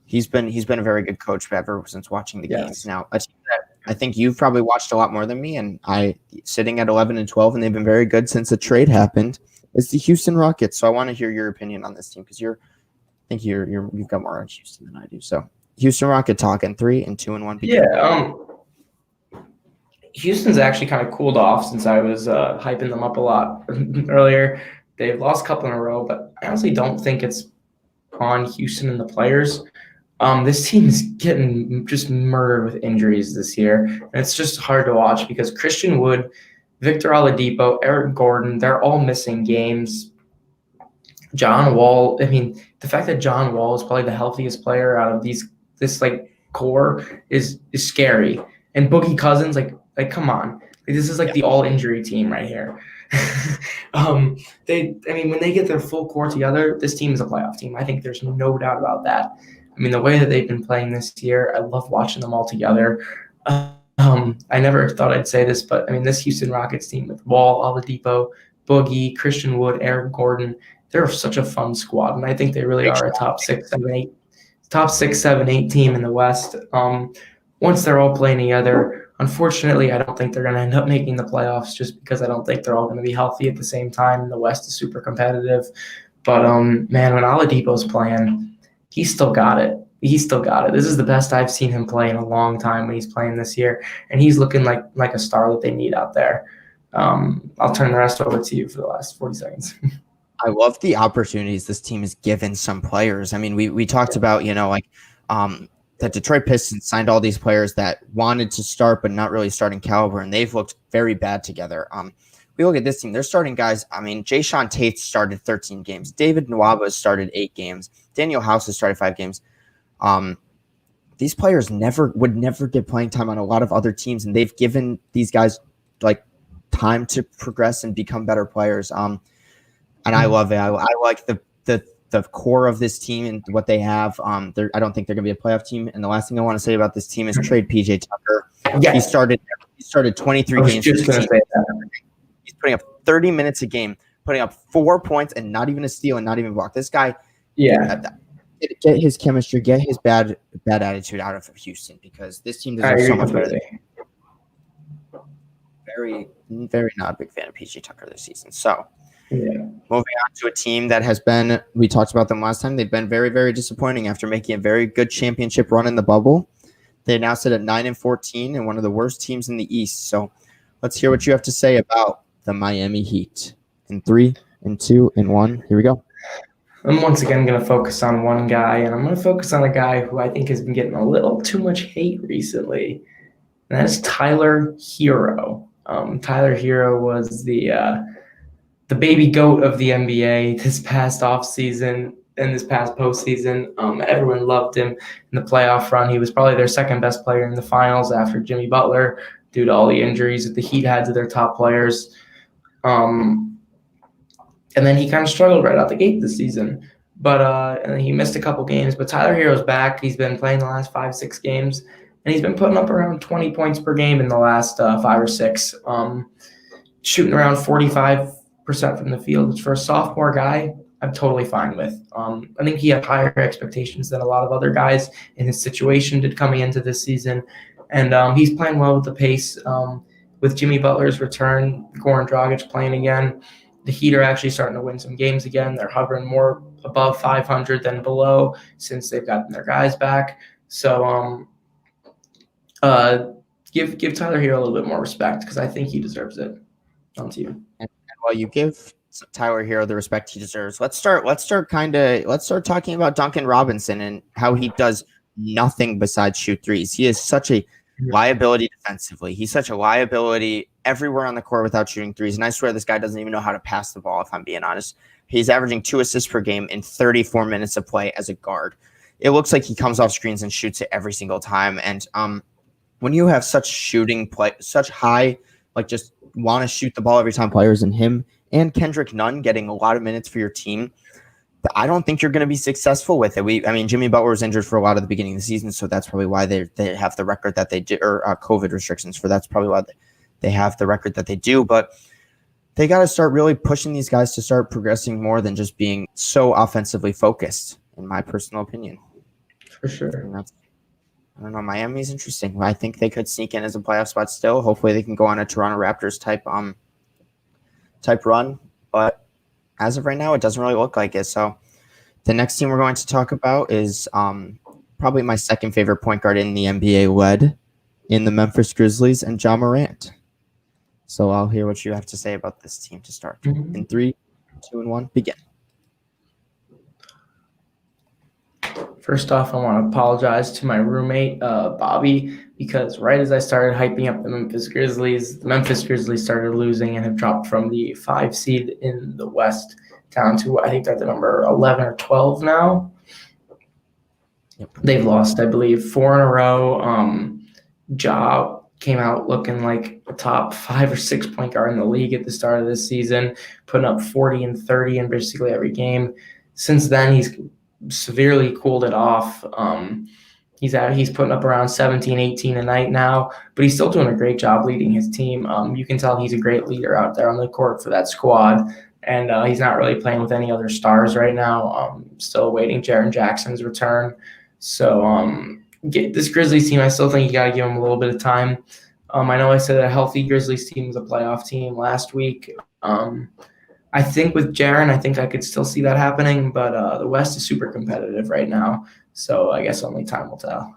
He's been a very good coach ever since watching the games. Now, a team that I think you've probably watched a lot more than me, and I sitting at 11 and 12, and they've been very good since the trade happened. Is the Houston Rockets. So I want to hear your opinion on this team because you've got more on Houston than I do. So Houston Rocket talk in 3 and 2 and 1. Houston's actually kind of cooled off since I was hyping them up a lot earlier. They've lost a couple in a row, but I honestly don't think it's on Houston and the players. This team is getting just murdered with injuries this year, and it's just hard to watch because Christian Wood, Victor Oladipo, Eric Gordon, they're all missing games. John Wall, the fact that John Wall is probably the healthiest player out of this core is scary. And Boogie Cousins, come on. This is the all-injury team right here. When they get their full core together, this team is a playoff team. I think there's no doubt about that. The way that they've been playing this year, I love watching them all together. I never thought I'd say this, but this Houston Rockets team with Wall, Oladipo, Boogie, Christian Wood, Eric Gordon, they're such a fun squad, and I think they really are a top 6, 7, 8 team in the West. Once they're all playing together, unfortunately, I don't think they're going to end up making the playoffs just because I don't think they're all going to be healthy at the same time. The West is super competitive. But, when Oladipo's playing, he's still got it. This is the best I've seen him play in a long time when he's playing this year, and he's looking like a star that they need out there. I'll turn the rest over to you for the last 40 seconds. I love the opportunities this team has given some players. We talked about, that Detroit Pistons signed all these players that wanted to start but not really starting caliber, and they've looked very bad together. We look at this team, they're starting guys. Jayshawn Tate started 13 games. David Nwaba has started 8 games. Daniel House has started 5 games. These players would never get playing time on a lot of other teams, and they've given these guys time to progress and become better players. And I love it. I like the core of this team and what they have. I don't think they're going to be a playoff team. And the last thing I want to say about this team is trade PJ Tucker. Yes. He started 23 games. He putting up 30 minutes a game, putting up 4 points and not even a steal and not even a block. This guy, get his chemistry, get his bad attitude out of Houston, because this team deserves so much better than very, very not a big fan of PG Tucker this season. So moving on to a team that has been, we talked about them last time, they've been very, very disappointing after making a very good championship run in the bubble. They now sit at 9-14 and one of the worst teams in the East. So let's hear what you have to say about the Miami Heat. In 3, 2, 1, here we go. I'm once again going to focus on one guy, and I'm going to focus on a guy who I think has been getting a little too much hate recently, and that's Tyler Hero. Tyler Hero was the baby goat of the NBA this past offseason and this past postseason. Everyone loved him in the playoff run. He was probably their second best player in the finals after Jimmy Butler due to all the injuries that the Heat had to their top players. And then he kind of struggled right out the gate this season. But and he missed a couple games. But Tyler Hero's back. He's been playing the last 5-6 games. And he's been putting up around 20 points per game in the last 5 or 6. Shooting around 45% from the field, which for a sophomore guy, I'm totally fine with. I think he had higher expectations than a lot of other guys in his situation did coming into this season. And he's playing well with the pace. With Jimmy Butler's return, Goran Dragic playing again, the Heat are actually starting to win some games again. They're hovering more above 500 than below since they've gotten their guys back. So give Tyler Hero a little bit more respect, because I think he deserves it. On to you. And while you give Tyler Hero the respect he deserves, let's start talking about Duncan Robinson and how he does nothing besides shoot threes. He is such a liability defensively. He's such a liability everywhere on the court without shooting threes. And I swear this guy doesn't even know how to pass the ball, if I'm being honest. He's averaging 2 assists per game in 34 minutes of play as a guard. It looks like he comes off screens and shoots it every single time. And when you have such shooting play, such high, like just want to shoot the ball every time players, and him and Kendrick Nunn getting a lot of minutes for your team, I don't think you're going to be successful with it. Jimmy Butler was injured for a lot of the beginning of the season, so that's probably why they have the record that they do, or COVID restrictions, for that's probably why they have the record that they do. But they got to start really pushing these guys to start progressing more than just being so offensively focused, in my personal opinion. For sure. I don't know. Miami's interesting. I think they could sneak in as a playoff spot still. Hopefully they can go on a Toronto Raptors type run. But as of right now, it doesn't really look like it. So the next team we're going to talk about is probably my second favorite point guard in the NBA, led in the Memphis Grizzlies, and Ja Morant. So I'll hear what you have to say about this team to start. In 3, 2, 1, begin. First off, I want to apologize to my roommate, Bobby, because right as I started hyping up the Memphis Grizzlies started losing and have dropped from the 5 seed in the West down to, I think they're the number 11 or 12 now. Yep. They've lost, I believe, 4 in a row. Ja came out looking like a top 5 or 6 point guard in the league at the start of this season, putting up 40 and 30 in basically every game. Since then, he's severely cooled it off. He's putting up around 17, 18 a night now, but he's still doing a great job leading his team. You can tell he's a great leader out there on the court for that squad, and he's not really playing with any other stars right now. Still awaiting Jaren Jackson's return. So this Grizzlies team, I still think you got to give them a little bit of time. I know I said a healthy Grizzlies team is a playoff team last week. I think with Jaren, I think I could still see that happening, but the West is super competitive right now, so I guess only time will tell.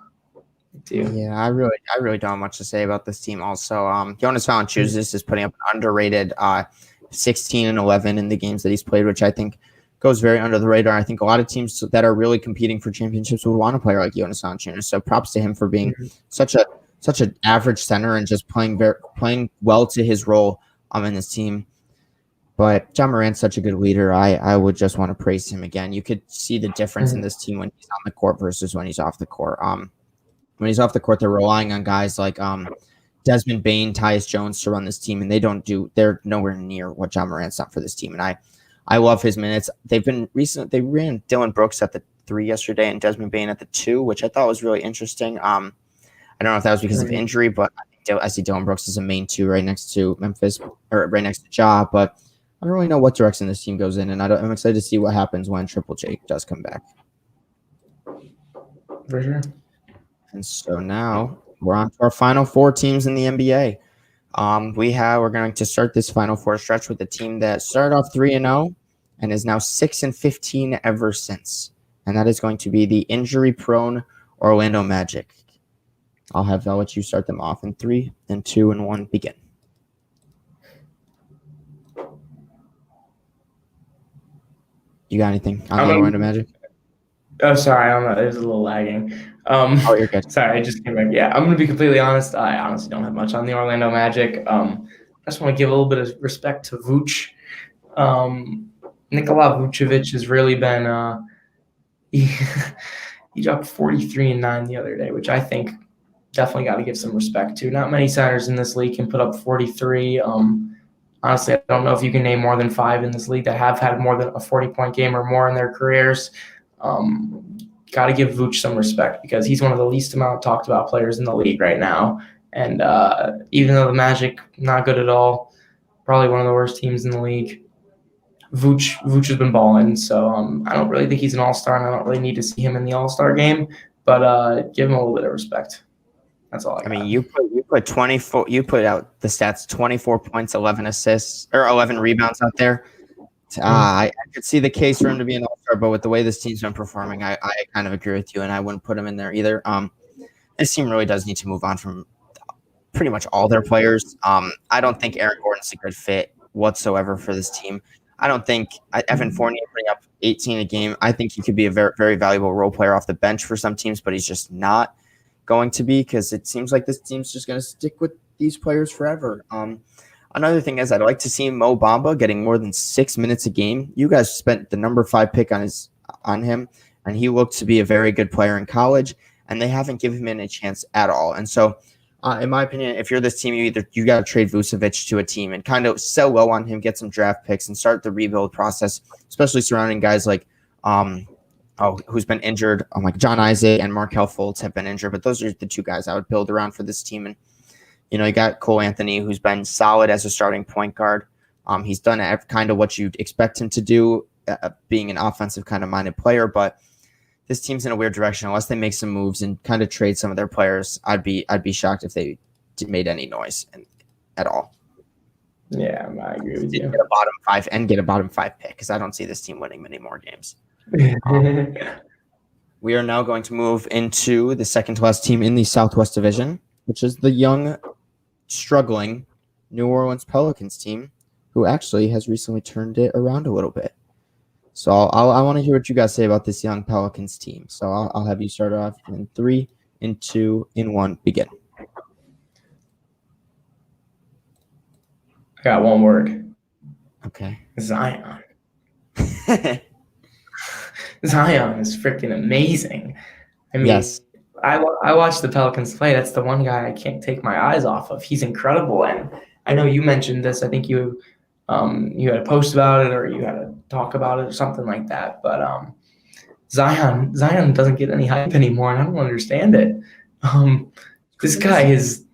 Yeah, I really don't have much to say about this team. Also, Jonas Valanciunas is putting up an underrated 16 and 11 in the games that he's played, which I think goes very under the radar. I think a lot of teams that are really competing for championships would want a player like Jonas Valanciunas. So props to him for being such an average center and just playing well to his role in this team. But Ja Morant's such a good leader. I would just want to praise him again. You could see the difference in this team when he's on the court versus when he's off the court. When he's off the court, they're relying on guys like Desmond Bane, Tyus Jones to run this team, and they're nowhere near what Ja Morant's done for this team. And I love his minutes. They ran Dylan Brooks at the 3 yesterday and Desmond Bane at the 2, which I thought was really interesting. I don't know if that was because of injury, but I think I see Dylan Brooks as a main 2 right next to Memphis or right next to Ja, but I don't really know what direction this team goes in, and I'm excited to see what happens when Triple J does come back. For sure. And so now we're on to our final 4 teams in the NBA. We're going to start this final 4 stretch with a team that started off 3-0 and is now 6-15 ever since. And that is going to be the injury-prone Orlando Magic. I'll let you start them off in 3, and 2, and 1, begin. You got anything on the Orlando Magic? Oh, sorry, it was a little lagging. You're good. Sorry, I just came back. Yeah, I'm going to be completely honest. I honestly don't have much on the Orlando Magic. I just want to give a little bit of respect to Vooch. Nikola Vucevic has really been he dropped 43 and 9 the other day, which I think definitely got to give some respect to. Not many centers in this league can put up 43. Honestly, I don't know if you can name more than 5 in this league that have had more than a 40-point game or more in their careers. Got to give Vooch some respect because he's one of the least amount talked about players in the league right now. And even though the Magic, not good at all, probably one of the worst teams in the league, Vooch has been balling. So I don't really think he's an all-star, and I don't really need to see him in the all-star game. But give him a little bit of respect. That's all I got. I mean, you put 24. You put out the stats: 24 points, 11 assists, or 11 rebounds out there. I could see the case for him to be an all-star, but with the way this team's been performing, I kind of agree with you, and I wouldn't put him in there either. This team really does need to move on from pretty much all their players. I don't think Aaron Gordon's a good fit whatsoever for this team. I don't think Evan Fournier putting up 18 a game. I think he could be a very, very valuable role player off the bench for some teams, but he's just not going to be because it seems like this team's just going to stick with these players forever. Another thing is I'd like to see Mo Bamba getting more than 6 minutes a game. You guys spent the number 5 pick on him, and he looked to be a very good player in college, and they haven't given him a chance at all. And so, in my opinion, if you're this team, you got to trade Vucevic to a team and kind of sell low on him, get some draft picks, and start the rebuild process, especially surrounding guys like who's been injured. Like John Isaac and Markelle Fultz have been injured, but those are the 2 guys I would build around for this team. And you got Cole Anthony, who's been solid as a starting point guard. He's done kind of what you'd expect him to do, being an offensive kind of minded player. But this team's in a weird direction. Unless they make some moves and kind of trade some of their players, I'd be shocked if they made any noise at all. Yeah, I agree with you. Get a bottom 5 pick because I don't see this team winning many more games. We are now going to move into the second to last team in the Southwest Division, which is the young, struggling New Orleans Pelicans team, who actually has recently turned it around a little bit. So I want to hear what you guys say about this young Pelicans team. So I'll have you start off in 3, in 2, in 1, begin. I got one word. Okay. Zion. Zion is freaking amazing. I mean, yes. I watched the Pelicans play. That's the one guy I can't take my eyes off of. He's incredible. And I know you mentioned this. I think you had a post about it or you had a talk about it or something like that. But Zion doesn't get any hype anymore, and I don't understand it. This guy is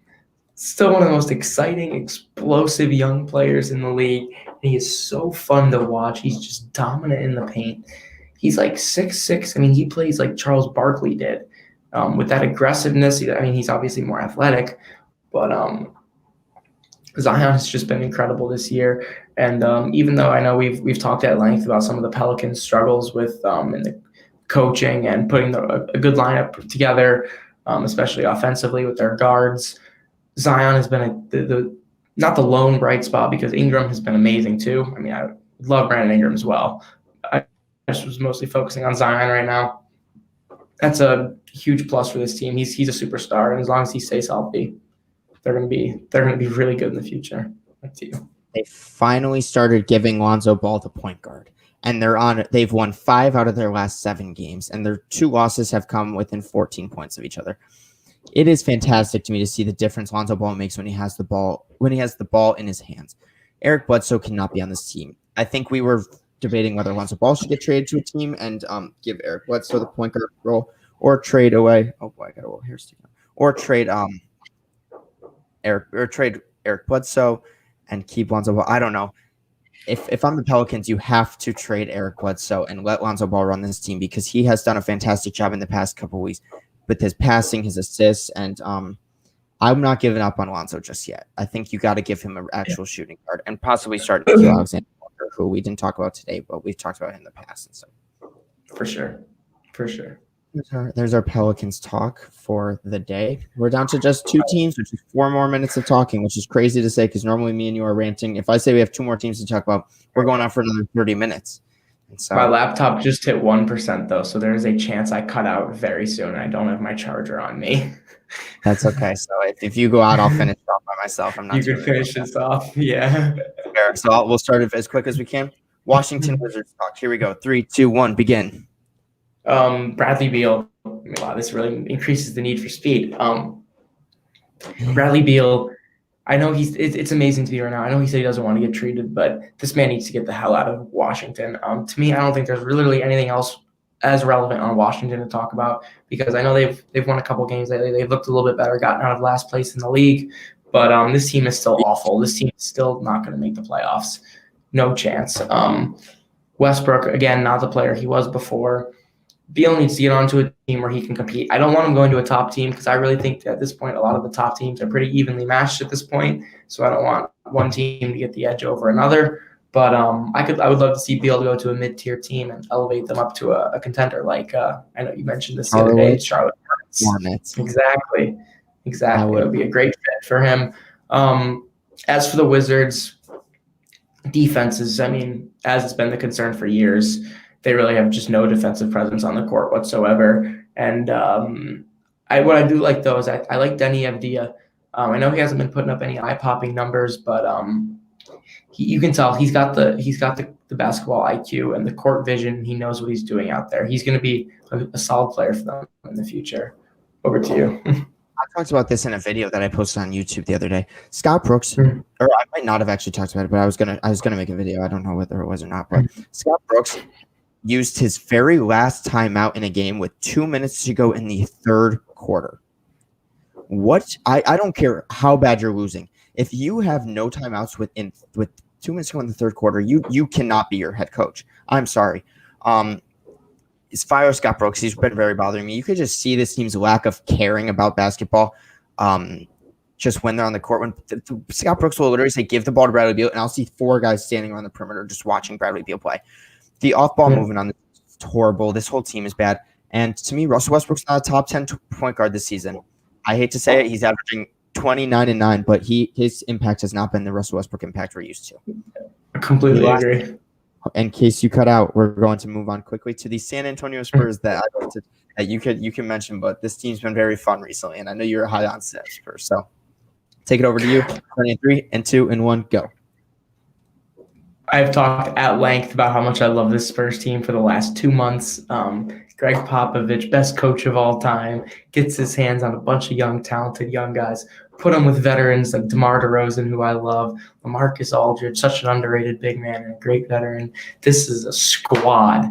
still one of the most exciting, explosive young players in the league. And he is so fun to watch. He's just dominant in the paint. He's like 6'6". I mean, he plays like Charles Barkley did. With that aggressiveness, he's obviously more athletic, but Zion has just been incredible this year. And even though I know we've talked at length about some of the Pelicans' struggles with in the coaching and putting a good lineup together, especially offensively with their guards, Zion has been not the lone bright spot because Ingram has been amazing too. I mean, I love Brandon Ingram as well. I just was mostly focusing on Zion right now. That's a huge plus for this team. He's a superstar, and as long as he stays healthy, they're gonna be really good in the future. Back to you. They finally started giving Lonzo Ball the point guard, and they've won 5 out of their last 7 games, and their 2 losses have come within 14 points of each other. It is fantastic to me to see the difference Lonzo Ball makes when he has the ball in his hands. Eric Bledsoe cannot be on this team. I think we were debating whether Lonzo Ball should get traded to a team and give Eric Bledsoe the point guard role, or trade away. Oh boy, I got a little hair sticking out. Or trade trade Eric Bledsoe and keep Lonzo Ball. I don't know. If I'm the Pelicans, you have to trade Eric Bledsoe and let Lonzo Ball run this team because he has done a fantastic job in the past couple of weeks with his passing, his assists, and I'm not giving up on Lonzo just yet. I think you got to give him an actual shooting guard and possibly start Kel Alexander Walker, who we didn't talk about today, but we've talked about him in the past. And so. For sure. There's our Pelicans talk for the day. We're down to just 2 teams, which is 4 more minutes of talking, which is crazy to say because normally me and you are ranting. If I say we have 2 more teams to talk about, we're going on for another 30 minits. And so, my laptop just hit 1% though, so there is a chance I cut out very soon. I don't have my charger on me. That's okay. So if you go out, I'll finish off by myself. I'm not. You could finish this off, yeah. So we'll start it as quick as we can. Washington Wizards talk. Here we go. 3, 2, 1, begin. Bradley Beal. Wow, this really increases the need for speed. Bradley Beal, I know it's amazing to be right now. I know he said he doesn't want to get traded, but this man needs to get the hell out of Washington. To me, I don't think there's literally anything else as relevant on Washington to talk about because I know they've won a couple games lately. They've looked a little bit better, gotten out of last place in the league, but this team is still awful. This team is still not going to make the playoffs. No chance. Westbrook, again, not the player he was before. Beal needs to get onto a team where he can compete. I don't want him going to a top team because I really think at this point a lot of the top teams are pretty evenly matched at this point. So I don't want one team to get the edge over another. But I would love to see Beal go to a mid-tier team and elevate them up to a contender like I know you mentioned this the other day, Charlotte Hornets. Exactly. It would be a great fit for him. As for the Wizards, defenses, I mean, as it's been the concern for years, they really have just no defensive presence on the court whatsoever. And what I do like though is I like Denny Avdija. I know he hasn't been putting up any eye-popping numbers, but you can tell he's got the basketball IQ and the court vision. He knows what he's doing out there. He's going to be a solid player for them in the future. Over to you. I talked about this in a video that I posted on YouTube the other day. Scott Brooks, or I might not have actually talked about it, but I was gonna make a video. I don't know whether it was or not, but Scott Brooks used his very last timeout in a game with 2 minutes to go in the third quarter. What? I don't care how bad you're losing. If you have no timeouts with 2 minutes to go in the third quarter, you cannot be your head coach. I'm sorry. It's fire Scott Brooks. He's been very bothering me. You could just see this team's lack of caring about basketball. Just when they're on the court, when Scott Brooks will literally say, "Give the ball to Bradley Beal," and I'll see 4 guys standing around the perimeter just watching Bradley Beal play. The off-ball movement on this is horrible. This whole team is bad. And to me, Russell Westbrook's not a top 10 point guard this season. I hate to say it. He's averaging 29 and 9, but his impact has not been the Russell Westbrook impact we're used to. I completely agree. In case you cut out, we're going to move on quickly to the San Antonio Spurs that you can mention, but this team's been very fun recently, and I know you're high on Spurs. So take it over to you. 3 and 2 and 1, go. I've talked at length about how much I love this Spurs team for the last 2 months. Greg Popovich, best coach of all time, gets his hands on a bunch of young, talented young guys, put them with veterans like DeMar DeRozan, who I love, LaMarcus Aldridge, such an underrated big man and a great veteran. This is a squad.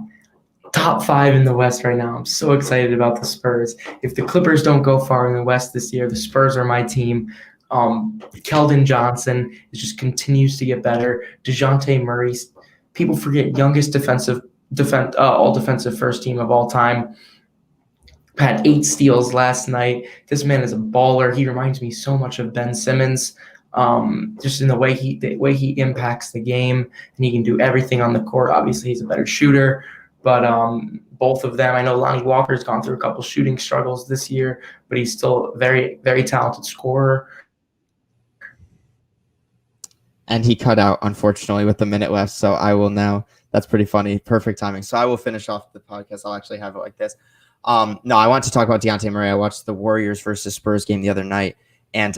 Top 5 in the West right now. I'm so excited about the Spurs. If the Clippers don't go far in the West this year, the Spurs are my team. Keldon Johnson just continues to get better. DeJounte Murray, people forget, youngest all defensive first team of all time. Had 8 steals last night. This man is a baller. He reminds me so much of Ben Simmons, just in the way he impacts the game, and he can do everything on the court. Obviously, he's a better shooter, but both of them. I know Lonnie Walker's gone through a couple shooting struggles this year, but he's still a very, very talented scorer. And he cut out, unfortunately, with a minute left. So I will now. That's pretty funny. Perfect timing. So I will finish off the podcast. I'll actually have it like this. No, I want to talk about Dejounte Murray. I watched the Warriors versus Spurs game the other night, and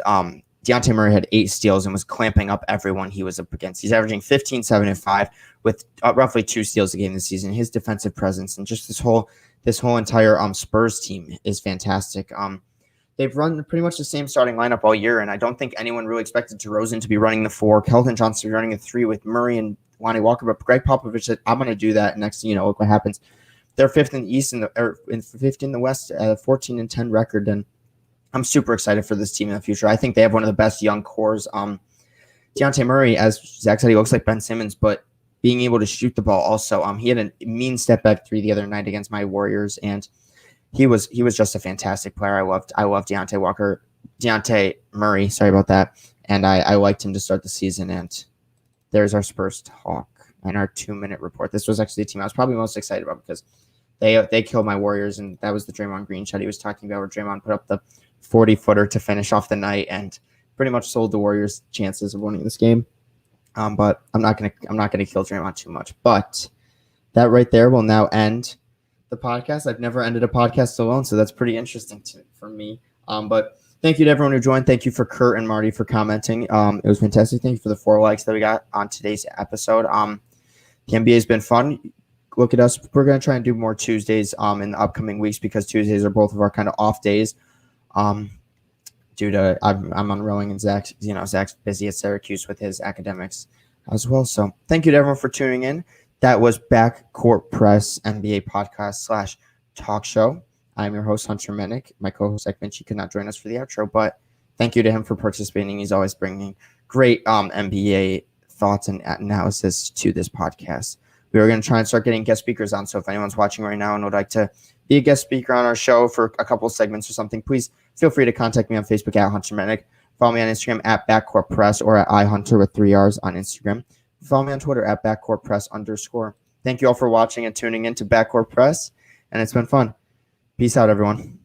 Dejounte Murray had 8 steals and was clamping up everyone he was up against. He's averaging 15, 7, and 5 with roughly 2 steals a game this season. His defensive presence and just this whole entire Spurs team is fantastic. They've run pretty much the same starting lineup all year, and I don't think anyone really expected DeRozan to be running the 4, Keldon Johnson running the 3 with Murray and Lonnie Walker, but Greg Popovich said, "I'm going to do that." Next thing you know, look what happens. They're 5th in the East or 5th in the West, 14 and 10 record, and I'm super excited for this team in the future. I think they have one of the best young cores. Dejounte Murray, as Zach said, he looks like Ben Simmons, but being able to shoot the ball also. He had a mean step back three the other night against my Warriors, and he was just a fantastic player. I loved Dejounte Murray. Sorry about that. And I liked him to start the season. And there's our Spurs talk and our 2-minute report. This was actually the team I was probably most excited about because they killed my Warriors, and that was the Draymond Green shot he was talking about, where Draymond put up the 40-footer to finish off the night and pretty much sold the Warriors' chances of winning this game. But I'm not gonna kill Draymond too much. But that right there will now end the podcast. I've never ended a podcast alone, so that's pretty interesting for me. But thank you to everyone who joined. Thank you for Kurt and Marty for commenting. It was fantastic. Thank you for the 4 likes that we got on today's episode. The NBA has been fun. Look at us. We're gonna try and do more Tuesdays in the upcoming weeks because Tuesdays are both of our kind of off days. Due to I'm on rowing and Zach's busy at Syracuse with his academics as well. So thank you to everyone for tuning in. That was Backcourt Press NBA podcast / talk show. I'm your host, Hunter Menick. My co-host, Zach Vinci, could not join us for the outro, but thank you to him for participating. He's always bringing great NBA thoughts and analysis to this podcast. We are going to try and start getting guest speakers on. So if anyone's watching right now and would like to be a guest speaker on our show for a couple of segments or something, please feel free to contact me on Facebook at Hunter Menick. Follow me on Instagram at Backcourt Press or at iHunter with 3 R's on Instagram. Follow me on Twitter at Backcourt Press _. Thank you all for watching and tuning in to Backcourt Press, and it's been fun. Peace out, everyone.